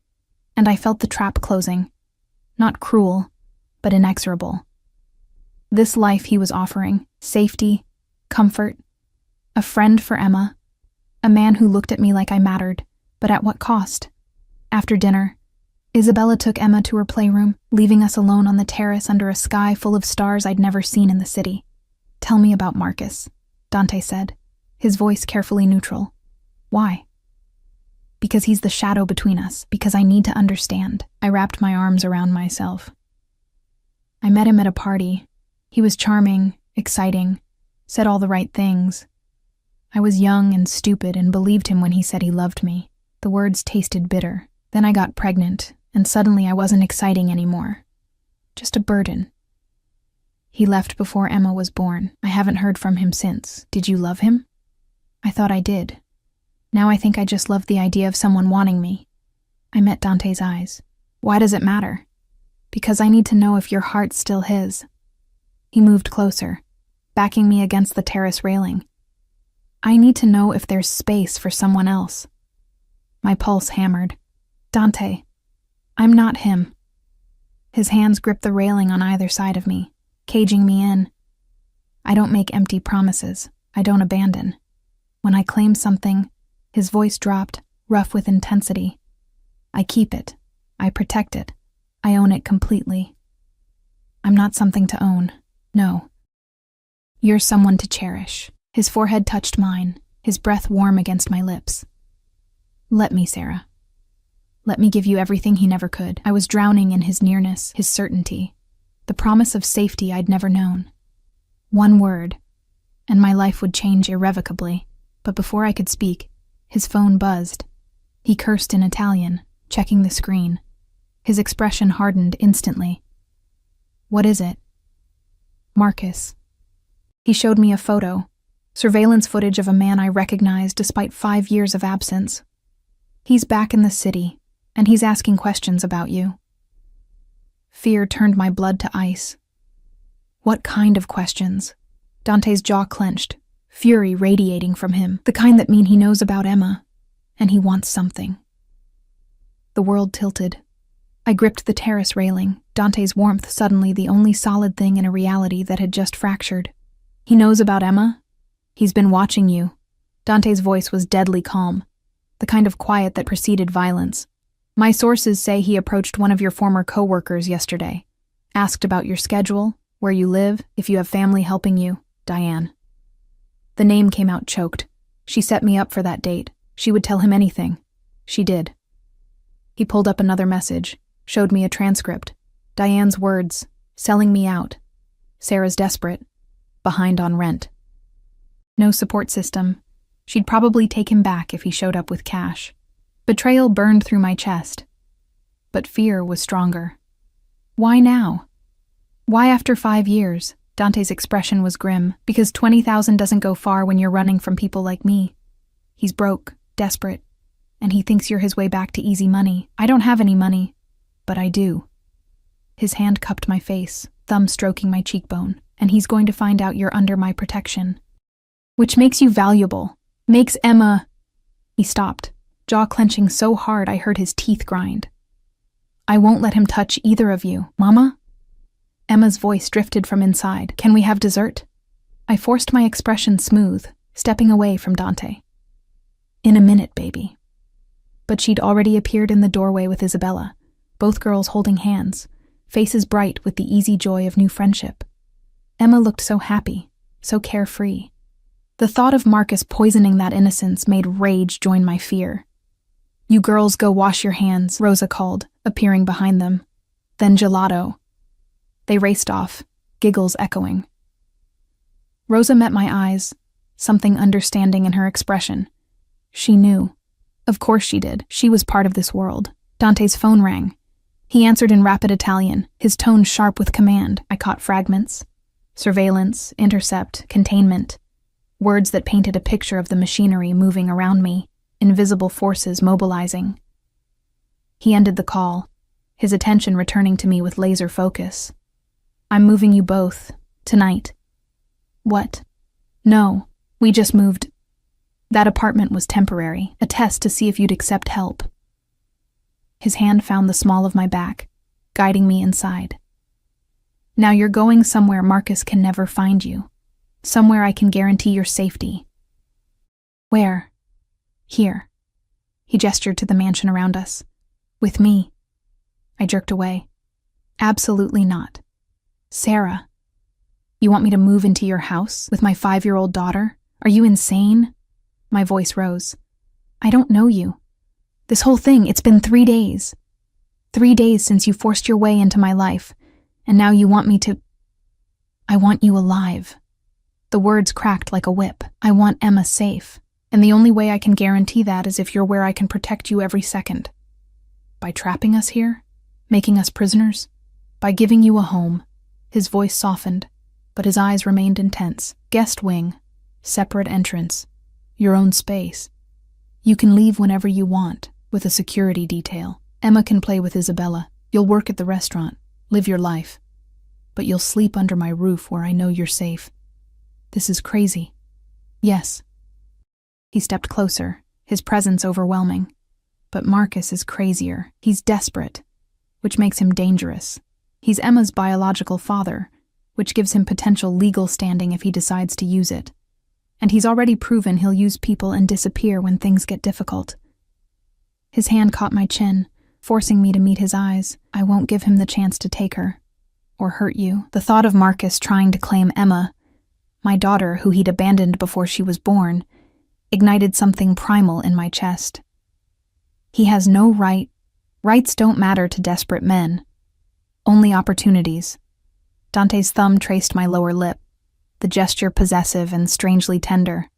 and I felt the trap closing. Not cruel, but inexorable. This life he was offering, safety, comfort, a friend for Emma, a man who looked at me like I mattered, but at what cost? After dinner, Isabella took Emma to her playroom, leaving us alone on the terrace under a sky full of stars I'd never seen in the city. "Tell me about Marcus," Dante said, his voice carefully neutral. "Why?" "Because he's the shadow between us, because I need to understand." I wrapped my arms around myself. "I met him at a party. He was charming, exciting, said all the right things. I was young and stupid and believed him when he said he loved me. The words tasted bitter. Then I got pregnant, and suddenly I wasn't exciting anymore. Just a burden. He left before Emma was born. I haven't heard from him since. Did you love him?" "I thought I did. Now I think I just love the idea of someone wanting me." I met Dante's eyes. "Why does it matter?" "Because I need to know if your heart's still his." He moved closer, backing me against the terrace railing. "I need to know if there's space for someone else." My pulse hammered. "Dante, I'm not him." His hands gripped the railing on either side of me, caging me in. "I don't make empty promises. I don't abandon. When I claim something," his voice dropped, rough with intensity, "I keep it. I protect it. I own it completely. I'm not something to own. No. You're someone to cherish." His forehead touched mine, his breath warm against my lips. "Let me, Sarah. Let me give you everything he never could." I was drowning in his nearness, his certainty, the promise of safety I'd never known. One word, and my life would change irrevocably. But before I could speak, his phone buzzed. He cursed in Italian, checking the screen. His expression hardened instantly. "What is it?" "Marcus." He showed me a photo, surveillance footage of a man I recognized despite 5 years of absence. "He's back in the city, and he's asking questions about you." Fear turned my blood to ice. "What kind of questions?" Dante's jaw clenched, fury radiating from him, the kind that mean he knows about Emma, and he wants something. The world tilted. I gripped the terrace railing, Dante's warmth suddenly the only solid thing in a reality that had just fractured. "He knows about Emma? He's been watching you." Dante's voice was deadly calm, the kind of quiet that preceded violence. "My sources say he approached one of your former co-workers yesterday, asked about your schedule, where you live, if you have family helping you. Diane." The name came out choked. "She set me up for that date. She would tell him anything." "She did." He pulled up another message, showed me a transcript. Diane's words, selling me out. Sarah's desperate, behind on rent. No support system. She'd probably take him back if he showed up with cash. Betrayal burned through my chest. But fear was stronger. Why now? Why after 5 years? Dante's expression was grim. "Because 20,000 doesn't go far when you're running from people like me. He's broke, desperate, and he thinks you're his way back to easy money. I don't have any money, but I do." His hand cupped my face, thumb stroking my cheekbone. "And he's going to find out you're under my protection. Which makes you valuable. Makes Emma..." He stopped, jaw clenching so hard I heard his teeth grind. "I won't let him touch either of you. Mama?" Emma's voice drifted from inside. "Can we have dessert?" I forced my expression smooth, stepping away from Dante. "In a minute, baby." But she'd already appeared in the doorway with Isabella, both girls holding hands, faces bright with the easy joy of new friendship. Emma looked so happy, so carefree. The thought of Marcus poisoning that innocence made rage join my fear. You girls go wash your hands, Rosa called, appearing behind them. Then gelato. They raced off, giggles echoing. Rosa met my eyes, something understanding in her expression. She knew. Of course she did. She was part of this world. Dante's phone rang. He answered in rapid Italian, his tone sharp with command. I caught fragments. Surveillance, intercept, containment. Words that painted a picture of the machinery moving around me, invisible forces mobilizing. He ended the call, his attention returning to me with laser focus. I'm moving you both, tonight. What? No, we just moved. That apartment was temporary, a test to see if you'd accept help. His hand found the small of my back, guiding me inside. Now you're going somewhere Marcus can never find you. Somewhere I can guarantee your safety. Where? Here. He gestured to the mansion around us. With me. I jerked away. Absolutely not. Sarah. You want me to move into your house with my 5-year-old daughter? Are you insane? My voice rose. I don't know you. This whole thing, it's been 3 days. 3 days since you forced your way into my life, and now you want me to... I want you alive. The words cracked like a whip. I want Emma safe, and the only way I can guarantee that is if you're where I can protect you every second. By trapping us here? Making us prisoners? By giving you a home. His voice softened, but his eyes remained intense. Guest wing. Separate entrance. Your own space. You can leave whenever you want, with a security detail. Emma can play with Isabella. You'll work at the restaurant, live your life. But you'll sleep under my roof where I know you're safe. This is crazy. Yes. He stepped closer, his presence overwhelming. But Marcus is crazier. He's desperate, which makes him dangerous. He's Emma's biological father, which gives him potential legal standing if he decides to use it. And he's already proven he'll use people and disappear when things get difficult. His hand caught my chin, forcing me to meet his eyes. I won't give him the chance to take her. Or hurt you. The thought of Marcus trying to claim Emma, my daughter who he'd abandoned before she was born, ignited something primal in my chest. He has no right. Rights don't matter to desperate men. Only opportunities. Dante's thumb traced my lower lip, the gesture possessive and strangely tender.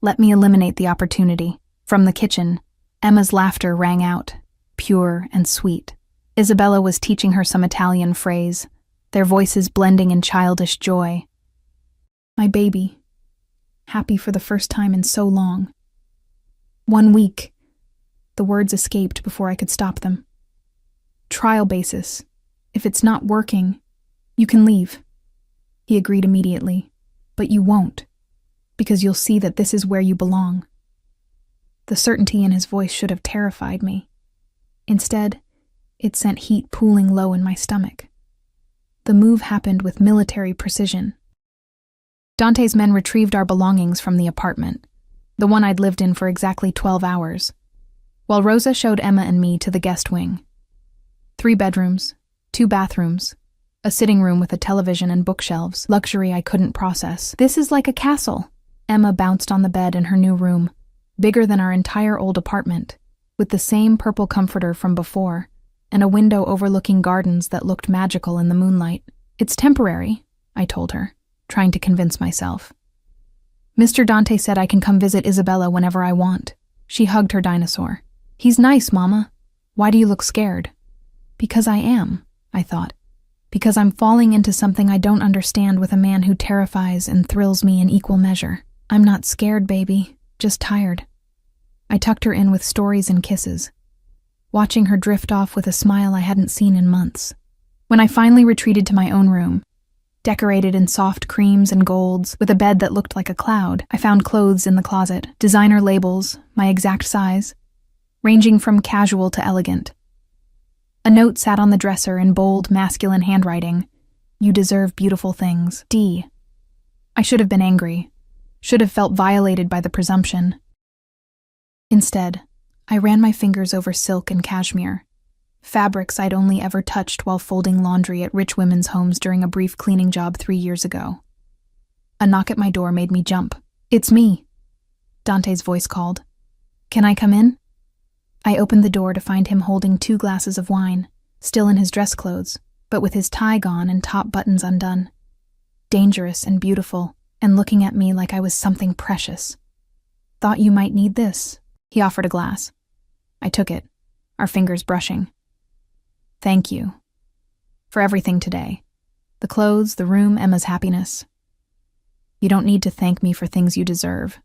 Let me eliminate the opportunity. From the kitchen, Emma's laughter rang out, pure and sweet. Isabella was teaching her some Italian phrase, their voices blending in childish joy. My baby. Happy for the first time in so long. 1 week. The words escaped before I could stop them. Trial basis. If it's not working, you can leave. He agreed immediately. But you won't, because you'll see that this is where you belong. The certainty in his voice should have terrified me. Instead, it sent heat pooling low in my stomach. The move happened with military precision. Dante's men retrieved our belongings from the apartment, the one I'd lived in for exactly 12 hours, while Rosa showed Emma and me to the guest wing. 3 bedrooms, 2 bathrooms, a sitting room with a television and bookshelves, luxury I couldn't process. This is like a castle. Emma bounced on the bed in her new room, bigger than our entire old apartment, with the same purple comforter from before, and a window overlooking gardens that looked magical in the moonlight. It's temporary, I told her, trying to convince myself. Mr. Dante said I can come visit Isabella whenever I want. She hugged her dinosaur. He's nice, Mama. Why do you look scared? Because I am, I thought. Because I'm falling into something I don't understand with a man who terrifies and thrills me in equal measure. I'm not scared, baby, just tired. I tucked her in with stories and kisses, watching her drift off with a smile I hadn't seen in months. When I finally retreated to my own room, decorated in soft creams and golds, with a bed that looked like a cloud, I found clothes in the closet, designer labels, my exact size, ranging from casual to elegant. A note sat on the dresser in bold, masculine handwriting. You deserve beautiful things. D. I should have been angry, should have felt violated by the presumption. Instead, I ran my fingers over silk and cashmere, fabrics I'd only ever touched while folding laundry at rich women's homes during a brief cleaning job 3 years ago. A knock at my door made me jump. It's me, Dante's voice called. Can I come in? I opened the door to find him holding 2 glasses of wine, still in his dress clothes, but with his tie gone and top buttons undone. Dangerous and beautiful, and looking at me like I was something precious. "Thought you might need this." He offered a glass. I took it, our fingers brushing. "Thank you. For everything today. The clothes, the room, Emma's happiness. You don't need to thank me for things you deserve."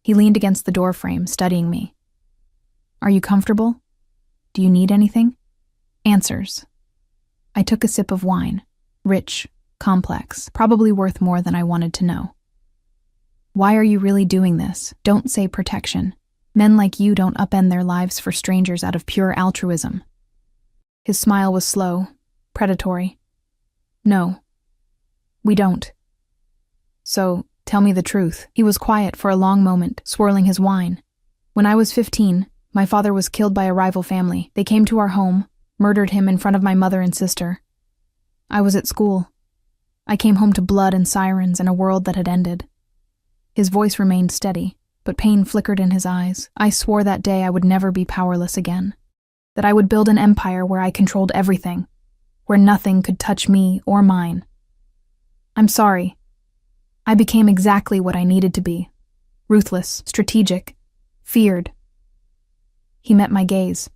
He leaned against the doorframe, studying me. "Are you comfortable? Do you need anything?" Answers. I took a sip of wine, rich, complex, probably worth more than I wanted to know. "Why are you really doing this? Don't say protection. Men like you don't upend their lives for strangers out of pure altruism." His smile was slow, predatory. "No, we don't." "So, tell me the truth." He was quiet for a long moment, swirling his wine. "When I was 15, my father was killed by a rival family. They came to our home, murdered him in front of my mother and sister. I was at school. I came home to blood and sirens and a world that had ended." His voice remained steady, but pain flickered in his eyes. "I swore that day I would never be powerless again. That I would build an empire where I controlled everything, where nothing could touch me or mine. I'm sorry. I became exactly what I needed to be. Ruthless, strategic, feared." He met my gaze.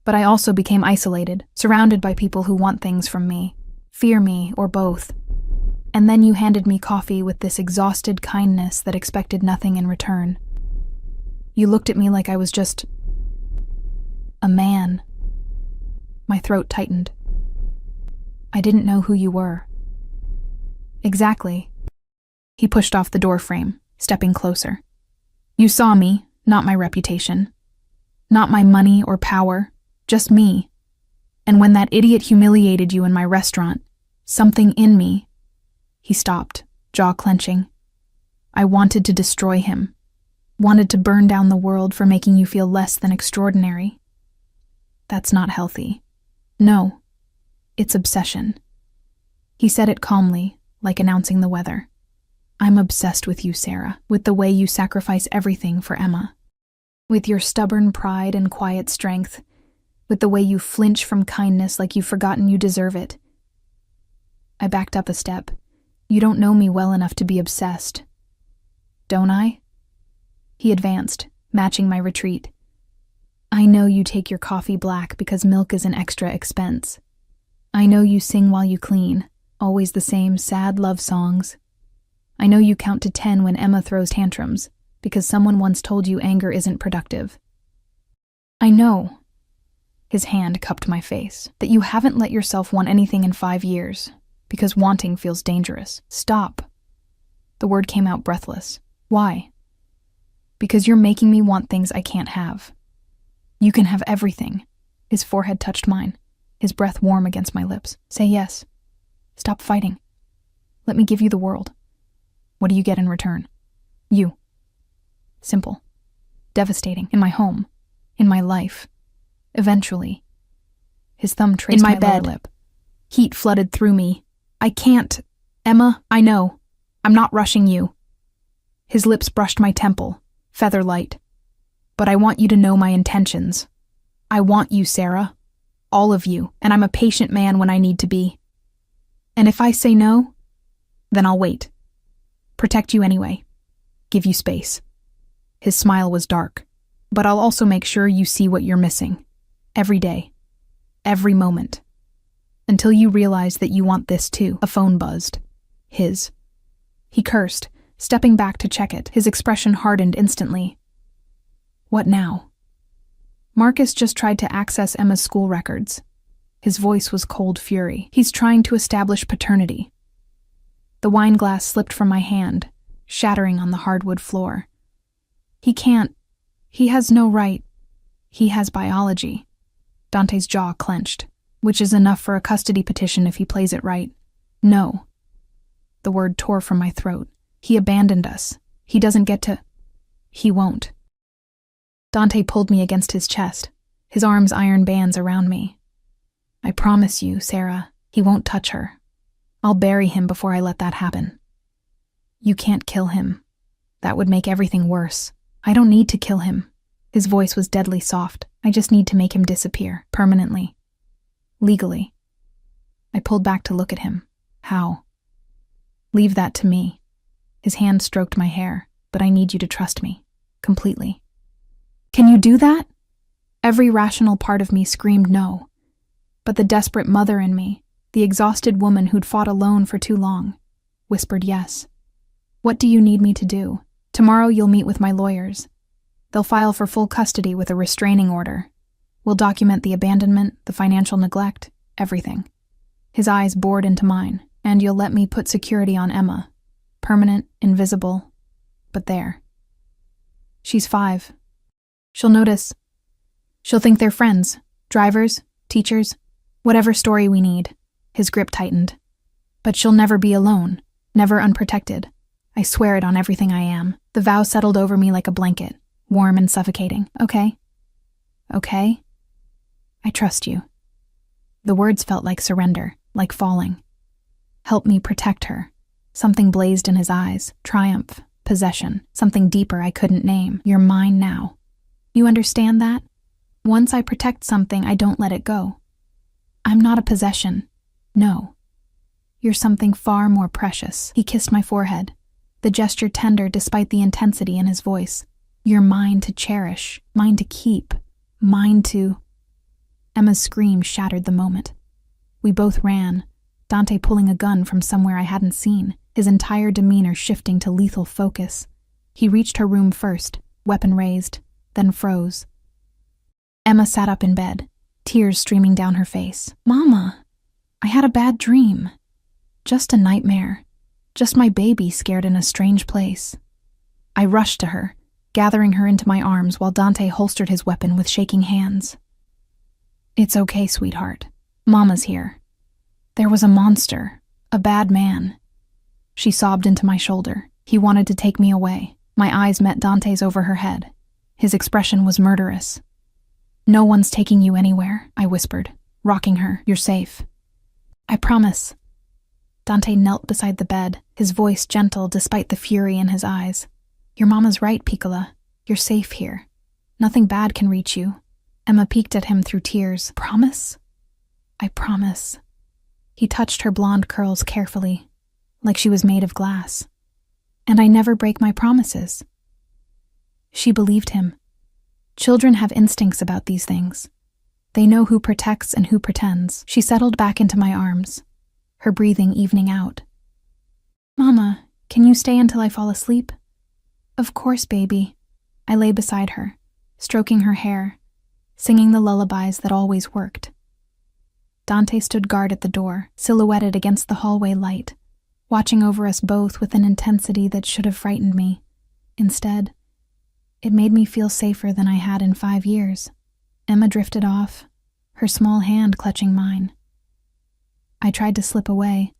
"But I also became isolated, surrounded by people who want things from me, fear me, or both. And then you handed me coffee with this exhausted kindness that expected nothing in return. You looked at me like I was just a man." My throat tightened. "I didn't know who you were." "Exactly." He pushed off the doorframe, stepping closer. "You saw me, not my reputation. Not my money or power, just me. And when that idiot humiliated you in my restaurant, something in me..." He stopped, jaw clenching. "I wanted to destroy him. Wanted to burn down the world for making you feel less than extraordinary. That's not healthy. No, it's obsession." He said it calmly, like announcing the weather. "I'm obsessed with you, Sarah, with the way you sacrifice everything for Emma. With your stubborn pride and quiet strength, with the way you flinch from kindness like you've forgotten you deserve it." I backed up a step. "You don't know me well enough to be obsessed." "Don't I?" He advanced, matching my retreat. "I know you take your coffee black because milk is an extra expense. I know you sing while you clean, always the same sad love songs. I know you count to 10 when Emma throws tantrums, because someone once told you anger isn't productive. I know," his hand cupped my face, "that you haven't let yourself want anything in 5 years, because wanting feels dangerous. Stop." The word came out breathless. "Why?" "Because you're making me want things I can't have. You can have everything." His forehead touched mine, his breath warm against my lips. "Say yes. Stop fighting. Let me give you the world. What do you get in return? You. Simple. Devastating. In my home. In my life. Eventually." His thumb traced my lower lip. Heat flooded through me. "I can't. Emma, I know. I'm not rushing you." His lips brushed my temple, feather light. "But I want you to know my intentions. I want you, Sarah. All of you, and I'm a patient man when I need to be. And if I say no, then I'll wait. Protect you anyway. Give you space." His smile was dark. "But I'll also make sure you see what you're missing. Every day. Every moment. Until you realize that you want this too." A phone buzzed. His. He cursed, stepping back to check it. His expression hardened instantly. "What now?" "Marcus just tried to access Emma's school records." His voice was cold fury. "He's trying to establish paternity." The wine glass slipped from my hand, shattering on the hardwood floor. "He can't. He has no right. He has biology." Dante's jaw clenched. "Which is enough for a custody petition if he plays it right. No." The word tore from my throat. "He abandoned us. He doesn't get to..." "He won't." Dante pulled me against his chest, his arms iron bands around me. "I promise you, Sarah, he won't touch her. I'll bury him before I let that happen." "You can't kill him. That would make everything worse." "I don't need to kill him. His voice was deadly soft. I just need to make him disappear, permanently. Legally. I pulled back to look at him. How? Leave that to me. His hand stroked my hair, but I need you to trust me. Completely. Can you do that? Every rational part of me screamed no. But the desperate mother in me, the exhausted woman who'd fought alone for too long, whispered yes. What do you need me to do? Tomorrow you'll meet with my lawyers. They'll file for full custody with a restraining order. We'll document the abandonment, the financial neglect, everything. His eyes bored into mine, and you'll let me put security on Emma. Permanent, invisible, but there. She's 5. She'll notice. She'll think they're friends, drivers, teachers, whatever story we need. His grip tightened. But she'll never be alone, never unprotected. I swear it on everything I am. The vow settled over me like a blanket, warm and suffocating. Okay? Okay? I trust you. The words felt like surrender, like falling. Help me protect her. Something blazed in his eyes, triumph, possession, something deeper I couldn't name. You're mine now. You understand that? Once I protect something, I don't let it go. I'm not a possession. No. You're something far more precious. He kissed my forehead, the gesture tender despite the intensity in his voice. You're mine to cherish, mine to keep, mine to... Emma's scream shattered the moment. We both ran, Dante pulling a gun from somewhere I hadn't seen, his entire demeanor shifting to lethal focus. He reached her room first, weapon raised, then froze. Emma sat up in bed, tears streaming down her face. Mama, I had a bad dream. Just a nightmare. Just my baby scared in a strange place. I rushed to her, gathering her into my arms while Dante holstered his weapon with shaking hands. It's okay, sweetheart. Mama's here. There was a monster, a bad man. She sobbed into my shoulder. He wanted to take me away. My eyes met Dante's over her head. His expression was murderous. No one's taking you anywhere, I whispered, rocking her. You're safe. I promise. Dante knelt beside the bed, his voice gentle despite the fury in his eyes. Your mama's right, Piccola. You're safe here. Nothing bad can reach you. Emma peeked at him through tears. Promise? I promise. He touched her blonde curls carefully, like she was made of glass. And I never break my promises. She believed him. Children have instincts about these things. They know who protects and who pretends. She settled back into my arms, her breathing evening out. Mama, can you stay until I fall asleep? Of course, baby. I lay beside her, stroking her hair, singing the lullabies that always worked. Dante stood guard at the door, silhouetted against the hallway light, watching over us both with an intensity that should have frightened me. Instead, it made me feel safer than I had in 5 years. Emma drifted off, her small hand clutching mine. I tried to slip away,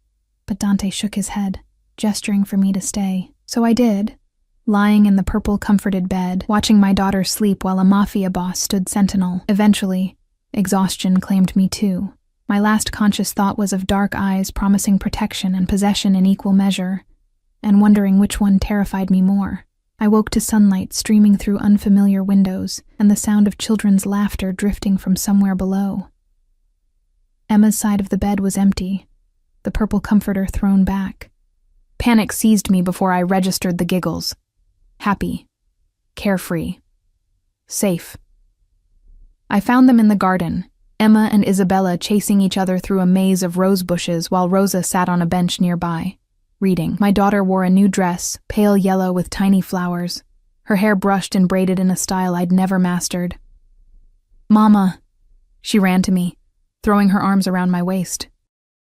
but Dante shook his head, gesturing for me to stay. So I did, lying in the purple-comforted bed, watching my daughter sleep while a Mafia boss stood sentinel. Eventually, exhaustion claimed me too. My last conscious thought was of dark eyes promising protection and possession in equal measure, and wondering which one terrified me more. I woke to sunlight streaming through unfamiliar windows and the sound of children's laughter drifting from somewhere below. Emma's side of the bed was empty, the purple comforter thrown back. Panic seized me before I registered the giggles. Happy. Carefree. Safe. I found them in the garden, Emma and Isabella chasing each other through a maze of rose bushes while Rosa sat on a bench nearby, reading. My daughter wore a new dress, pale yellow with tiny flowers, her hair brushed and braided in a style I'd never mastered. Mama, she ran to me, throwing her arms around my waist.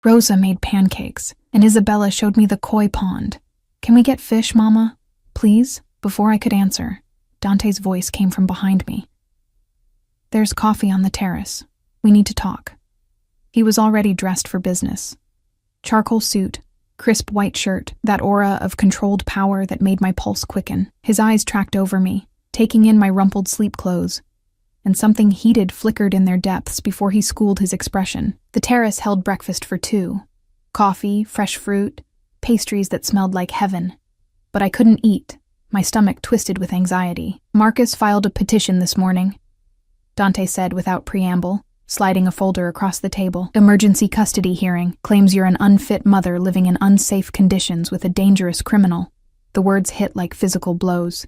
Rosa made pancakes, and Isabella showed me the koi pond. Can we get fish, Mama? Please? Before I could answer, Dante's voice came from behind me. There's coffee on the terrace. We need to talk. He was already dressed for business. Charcoal suit, crisp white shirt, that aura of controlled power that made my pulse quicken. His eyes tracked over me, taking in my rumpled sleep clothes, and something heated flickered in their depths before he schooled his expression. The terrace held breakfast for 2. Coffee, fresh fruit, pastries that smelled like heaven. But I couldn't eat. My stomach twisted with anxiety. Marcus filed a petition this morning, Dante said without preamble, sliding a folder across the table. Emergency custody hearing. Claims you're an unfit mother living in unsafe conditions with a dangerous criminal. The words hit like physical blows.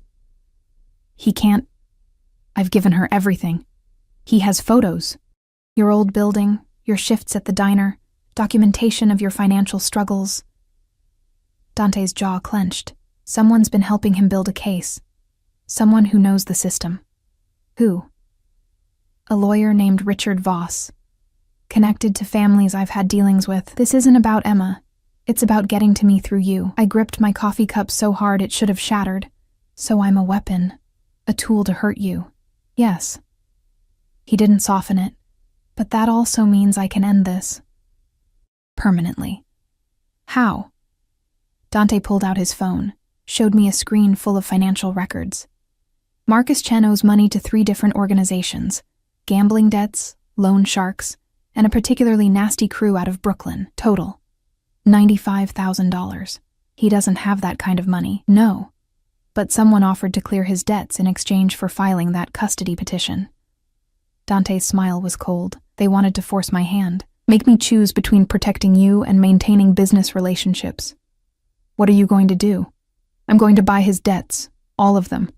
He can't. I've given her everything. He has photos. Your old building, your shifts at the diner, documentation of your financial struggles. Dante's jaw clenched. Someone's been helping him build a case. Someone who knows the system. Who? A lawyer named Richard Voss. Connected to families I've had dealings with. This isn't about Emma. It's about getting to me through you. I gripped my coffee cup so hard it should have shattered. So I'm a weapon. A tool to hurt you. Yes. He didn't soften it. But that also means I can end this. Permanently. How? Dante pulled out his phone, showed me a screen full of financial records. Marcus Chen owes money to 3 different organizations: gambling debts, loan sharks, and a particularly nasty crew out of Brooklyn. Total, $95,000. He doesn't have that kind of money, no. But someone offered to clear his debts in exchange for filing that custody petition. Dante's smile was cold. They wanted to force my hand, make me choose between protecting you and maintaining business relationships. What are you going to do? I'm going to buy his debts, all of them.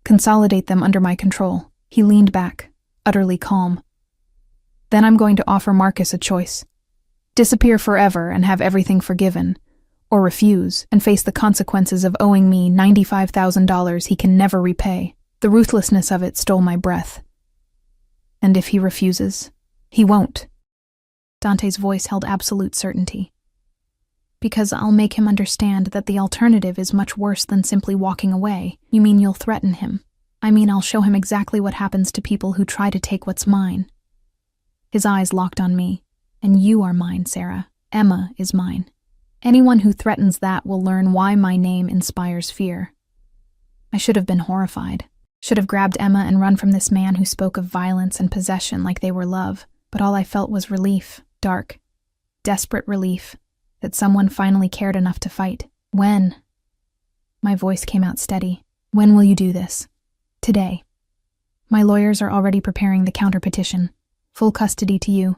Consolidate them under my control. He leaned back, utterly calm. Then I'm going to offer Marcus a choice. Disappear forever and have everything forgiven, or refuse and face the consequences of owing me $95,000 he can never repay. The ruthlessness of it stole my breath. And if he refuses, he won't. Dante's voice held absolute certainty. Because I'll make him understand that the alternative is much worse than simply walking away. You mean you'll threaten him? I mean I'll show him exactly what happens to people who try to take what's mine. His eyes locked on me. And you are mine, Sarah. Emma is mine. Anyone who threatens that will learn why my name inspires fear. I should have been horrified. Should have grabbed Emma and run from this man who spoke of violence and possession like they were love. But all I felt was relief. Dark, desperate relief. That someone finally cared enough to fight. When? My voice came out steady. When will you do this? Today. My lawyers are already preparing the counter-petition. Full custody to you.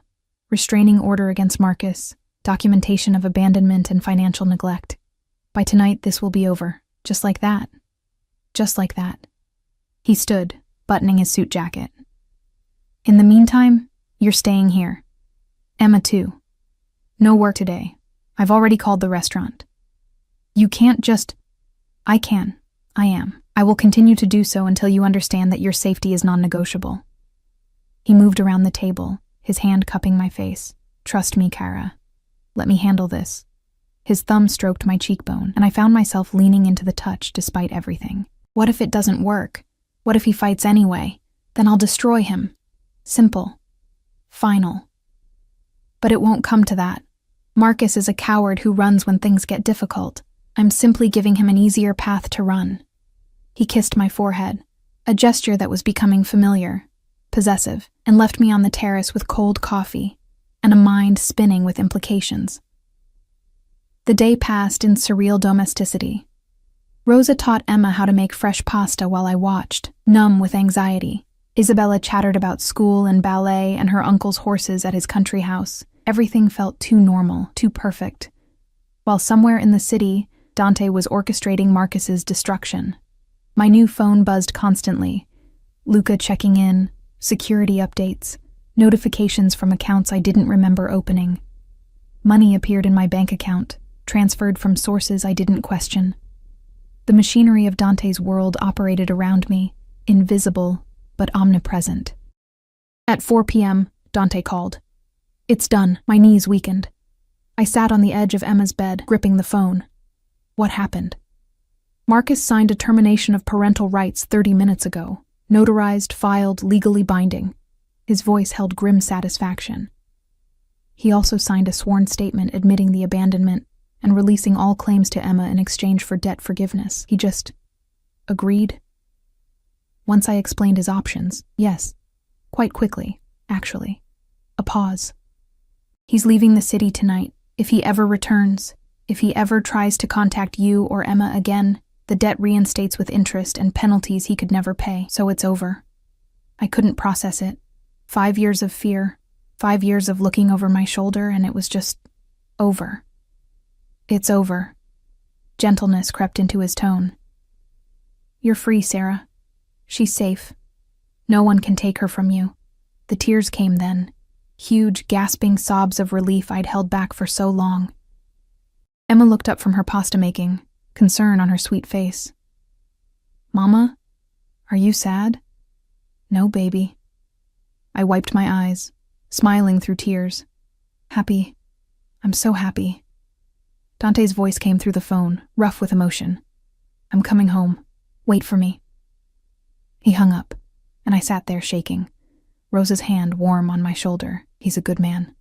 Restraining order against Marcus. Documentation of abandonment and financial neglect. By tonight, this will be over. Just like that. Just like that. He stood, buttoning his suit jacket. In the meantime, you're staying here. Emma too. No work today. I've already called the restaurant. You can't just... I can. I am. I will continue to do so until you understand that your safety is non-negotiable. He moved around the table, his hand cupping my face. Trust me, Kara. Let me handle this. His thumb stroked my cheekbone, and I found myself leaning into the touch despite everything. What if it doesn't work? What if he fights anyway? Then I'll destroy him. Simple. Final. But it won't come to that. Marcus is a coward who runs when things get difficult. I'm simply giving him an easier path to run. He kissed my forehead, a gesture that was becoming familiar, possessive, and left me on the terrace with cold coffee and a mind spinning with implications. The day passed in surreal domesticity. Rosa taught Emma how to make fresh pasta while I watched, numb with anxiety. Isabella chattered about school and ballet and her uncle's horses at his country house. Everything felt too normal, too perfect. While somewhere in the city, Dante was orchestrating Marcus's destruction. My new phone buzzed constantly. Luca checking in, security updates, notifications from accounts I didn't remember opening. Money appeared in my bank account, transferred from sources I didn't question. The machinery of Dante's world operated around me, invisible but omnipresent. At 4 p.m., Dante called. It's done. My knees weakened. I sat on the edge of Emma's bed, gripping the phone. What happened? Marcus signed a termination of parental rights 30 minutes ago. Notarized, filed, legally binding. His voice held grim satisfaction. He also signed a sworn statement admitting the abandonment and releasing all claims to Emma in exchange for debt forgiveness. He just agreed. Once I explained his options, yes, quite quickly, actually. A pause. He's leaving the city tonight. If he ever returns, if he ever tries to contact you or Emma again, The debt reinstates with interest and penalties he could never pay, so it's over. I couldn't process it. 5 years of fear, 5 years of looking over my shoulder, and it was just over. It's over. Gentleness crept into his tone. You're free, Sarah. She's safe. No one can take her from you. The tears came then, huge, gasping sobs of relief I'd held back for so long. Emma looked up from her pasta making, concern on her sweet face. Mama, are you sad? No, baby. I wiped my eyes, smiling through tears. Happy. I'm so happy. Dante's voice came through the phone, rough with emotion. I'm coming home. Wait for me. He hung up, and I sat there shaking, Rosa's hand warm on my shoulder. He's a good man,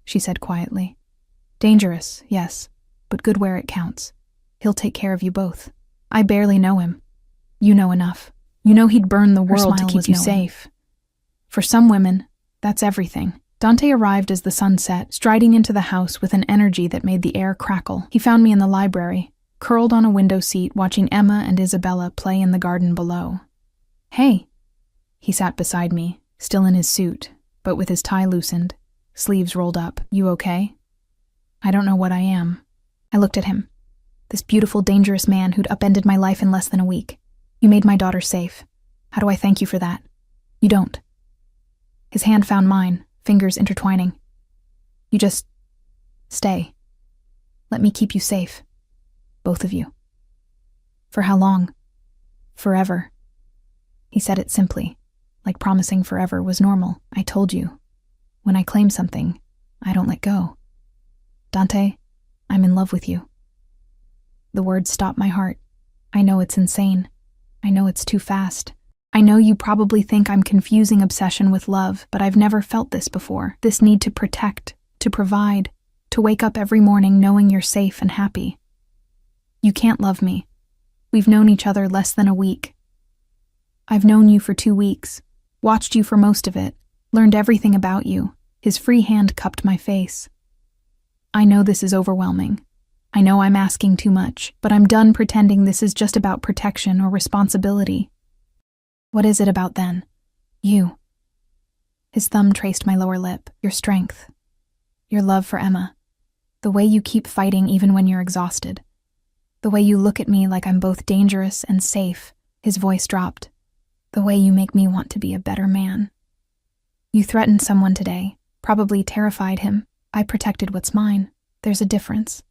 she said quietly. Dangerous, yes, but good where it counts. He'll take care of you both. I barely know him. You know enough. You know he'd burn the world to keep you safe. For some women, that's everything. Dante arrived as the sun set, striding into the house with an energy that made the air crackle. He found me in the library, curled on a window seat watching Emma and Isabella play in the garden below. Hey. He sat beside me, still in his suit, but with his tie loosened, sleeves rolled up. You okay? I don't know what I am. I looked at him. This beautiful, dangerous man who'd upended my life in less than a week. You made my daughter safe. How do I thank you for that? You don't. His hand found mine, fingers intertwining. You just stay. Let me keep you safe. Both of you. For how long? Forever. He said it simply, like promising forever was normal. I told you. When I claim something, I don't let go. Dante, I'm in love with you. The words stopped my heart. I know it's insane. I know it's too fast. I know you probably think I'm confusing obsession with love, but I've never felt this before. This need to protect, to provide, to wake up every morning knowing you're safe and happy. You can't love me. We've known each other less than a week. I've known you for 2 weeks, watched you for most of it, learned everything about you. His free hand cupped my face. I know this is overwhelming. I know I'm asking too much, but I'm done pretending this is just about protection or responsibility. What is it about then? You. His thumb traced my lower lip. Your strength. Your love for Emma. The way you keep fighting even when you're exhausted. The way you look at me like I'm both dangerous and safe. His voice dropped. The way you make me want to be a better man. You threatened someone today, probably terrified him. I protected what's mine. There's a difference.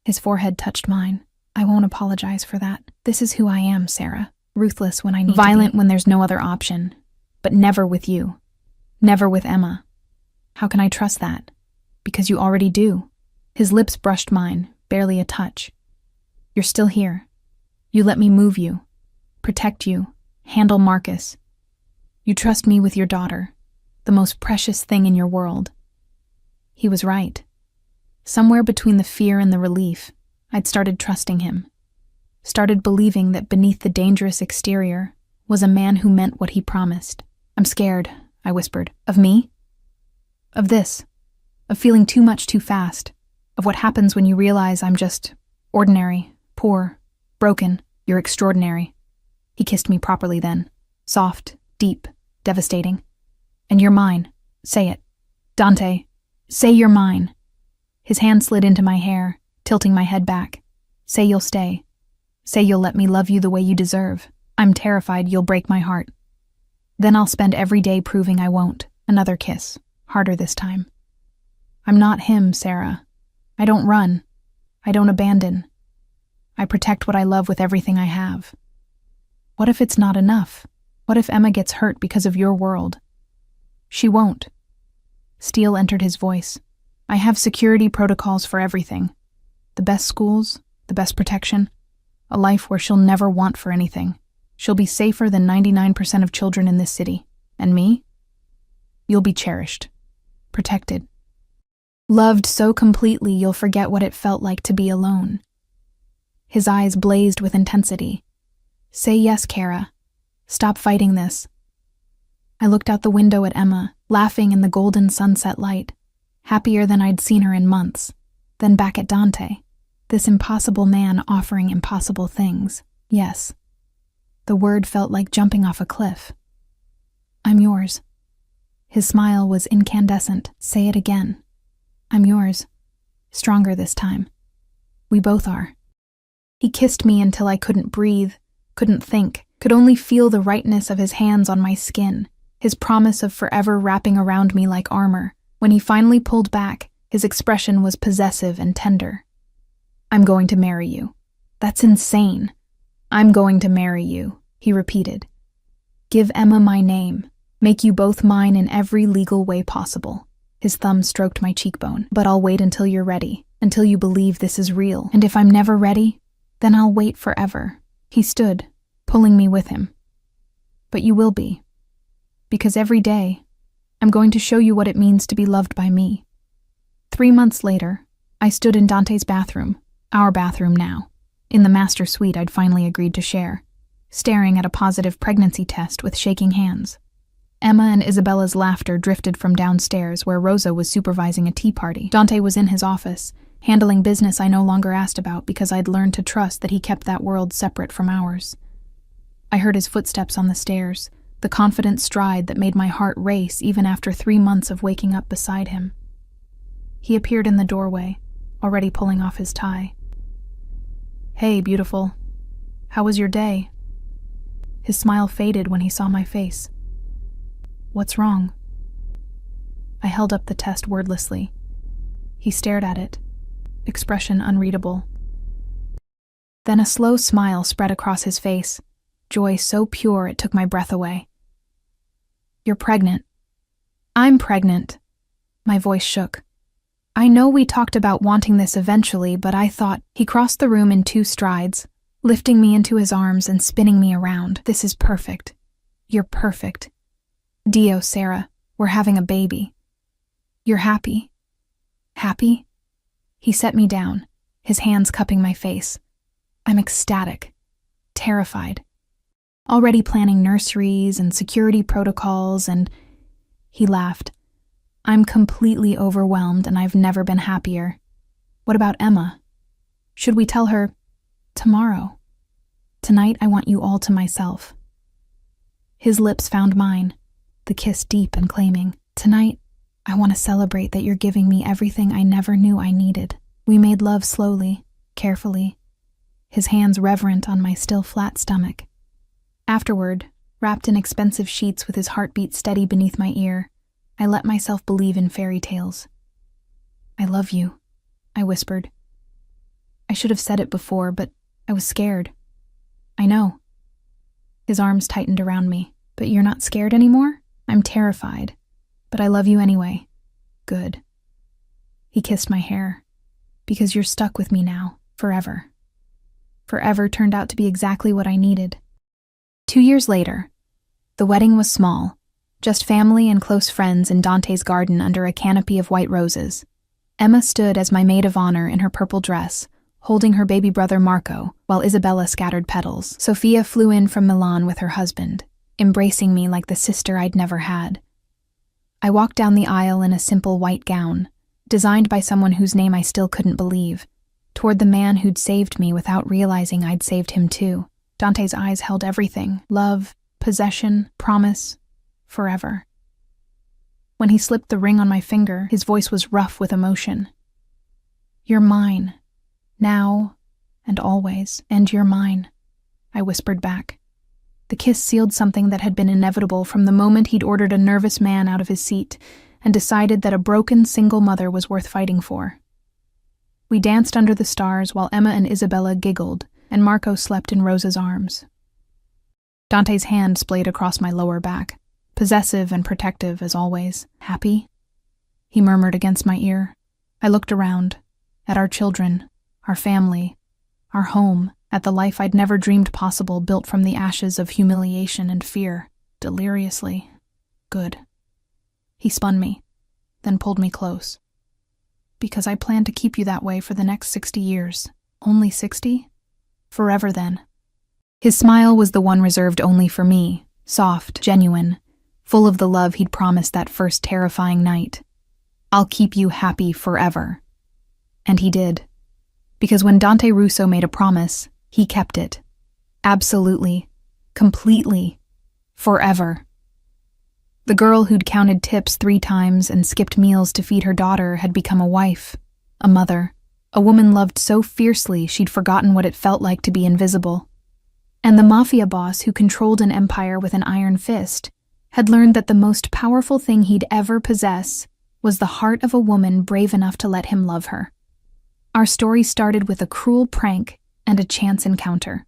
His forehead touched mine. I won't apologize for that. This is who I am, Sarah. Ruthless when I need to be. Violent when there's no other option. But never with you. Never with Emma. How can I trust that? Because you already do. His lips brushed mine, barely a touch. You're still here. You let me move you. Protect you. Handle Marcus. You trust me with your daughter. The most precious thing in your world. He was right. Somewhere between the fear and the relief, I'd started trusting him. Started believing that beneath the dangerous exterior was a man who meant what he promised. I'm scared, I whispered. Of me? Of this. Of feeling too much too fast. Of what happens when you realize I'm just ordinary, poor, broken. You're extraordinary. He kissed me properly then. Soft, deep, devastating. And you're mine. Say it. Dante, say you're mine. His hand slid into my hair, tilting my head back. Say you'll stay. Say you'll let me love you the way you deserve. I'm terrified you'll break my heart. Then I'll spend every day proving I won't. Another kiss. Harder this time. I'm not him, Sarah. I don't run. I don't abandon. I protect what I love with everything I have. What if it's not enough? What if Emma gets hurt because of your world? She won't. Steel entered his voice. I have security protocols for everything. The best schools, the best protection, a life where she'll never want for anything. She'll be safer than 99% of children in this city. And me? You'll be cherished. Protected. Loved so completely you'll forget what it felt like to be alone. His eyes blazed with intensity. Say yes, Kara. Stop fighting this. I looked out the window at Emma, laughing in the golden sunset light, happier than I'd seen her in months. Then back at Dante, this impossible man offering impossible things. Yes. The word felt like jumping off a cliff. I'm yours. His smile was incandescent. Say it again. I'm yours. Stronger this time. We both are. He kissed me until I couldn't breathe, couldn't think, could only feel the rightness of his hands on my skin, his promise of forever wrapping around me like armor. When he finally pulled back, his expression was possessive and tender. I'm going to marry you. That's insane. I'm going to marry you, he repeated. Give Emma my name. Make you both mine in every legal way possible. His thumb stroked my cheekbone. But I'll wait until you're ready, until you believe this is real. And if I'm never ready, then I'll wait forever. He stood, pulling me with him. But you will be. Because every day, I'm going to show you what it means to be loved by me. 3 months later, I stood in Dante's bathroom, our bathroom now, in the master suite I'd finally agreed to share, staring at a positive pregnancy test with shaking hands. Emma and Isabella's laughter drifted from downstairs where Rosa was supervising a tea party. Dante was in his office, handling business I no longer asked about because I'd learned to trust that he kept that world separate from ours. I heard his footsteps on the stairs, the confident stride that made my heart race even after 3 months of waking up beside him. He appeared in the doorway, already pulling off his tie. Hey, beautiful. How was your day? His smile faded when he saw my face. What's wrong? I held up the test wordlessly. He stared at it, expression unreadable. Then a slow smile spread across his face, joy so pure it took my breath away. You're pregnant. I'm pregnant. My voice shook. I know we talked about wanting this eventually, but I thought. He crossed the room in 2 strides, lifting me into his arms and spinning me around. This is perfect. You're perfect. Dio, Sarah, we're having a baby. You're happy? Happy? He set me down, his hands cupping my face. I'm ecstatic, terrified, already planning nurseries and security protocols, and he laughed. I'm completely overwhelmed and I've never been happier. What about Emma? Should we tell her tomorrow? Tonight I want you all to myself. His lips found mine, the kiss deep and claiming. Tonight, I want to celebrate that you're giving me everything I never knew I needed. We made love slowly, carefully, his hands reverent on my still flat stomach. Afterward, wrapped in expensive sheets with his heartbeat steady beneath my ear, I let myself believe in fairy tales. I love you, I whispered. I should have said it before, but I was scared. I know. His arms tightened around me. But you're not scared anymore? I'm terrified. But I love you anyway. Good. He kissed my hair. Because you're stuck with me now, forever. Forever turned out to be exactly what I needed. 2 years later, the wedding was small, just family and close friends in Dante's garden under a canopy of white roses. Emma stood as my maid of honor in her purple dress, holding her baby brother Marco, while Isabella scattered petals. Sophia flew in from Milan with her husband, embracing me like the sister I'd never had. I walked down the aisle in a simple white gown, designed by someone whose name I still couldn't believe, toward the man who'd saved me without realizing I'd saved him too. Dante's eyes held everything: love, possession, promise, forever. When he slipped the ring on my finger, his voice was rough with emotion. You're mine, now and always, and you're mine, I whispered back. The kiss sealed something that had been inevitable from the moment he'd ordered a nervous man out of his seat and decided that a broken single mother was worth fighting for. We danced under the stars while Emma and Isabella giggled, and Marco slept in Rosa's arms. Dante's hand splayed across my lower back, possessive and protective as always. Happy? He murmured against my ear. I looked around, at our children, our family, our home, at the life I'd never dreamed possible, built from the ashes of humiliation and fear, deliriously. Good. He spun me, then pulled me close. Because I plan to keep you that way for the next 60 years. Only 60? Forever then. His smile was the one reserved only for me, soft, genuine, full of the love he'd promised that first terrifying night. I'll keep you happy forever. And he did. Because when Dante Russo made a promise, he kept it. Absolutely. Completely. Forever. The girl who'd counted tips 3 times and skipped meals to feed her daughter had become a wife, a mother, a woman loved so fiercely she'd forgotten what it felt like to be invisible. And the Mafia boss who controlled an empire with an iron fist had learned that the most powerful thing he'd ever possess was the heart of a woman brave enough to let him love her. Our story started with a cruel prank and a chance encounter.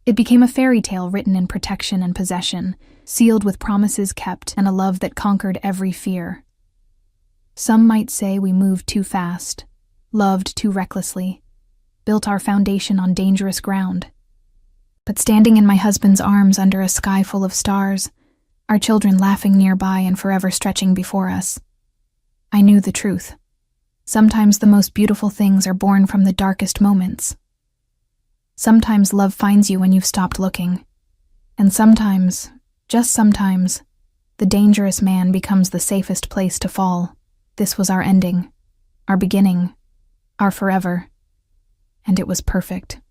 It became a fairy tale written in protection and possession, sealed with promises kept and a love that conquered every fear. Some might say we moved too fast, loved too recklessly, built our foundation on dangerous ground. But standing in my husband's arms under a sky full of stars, our children laughing nearby and forever stretching before us, I knew the truth. Sometimes the most beautiful things are born from the darkest moments. Sometimes love finds you when you've stopped looking. And sometimes, just sometimes, the dangerous man becomes the safest place to fall. This was our ending, our beginning, our forever. And it was perfect.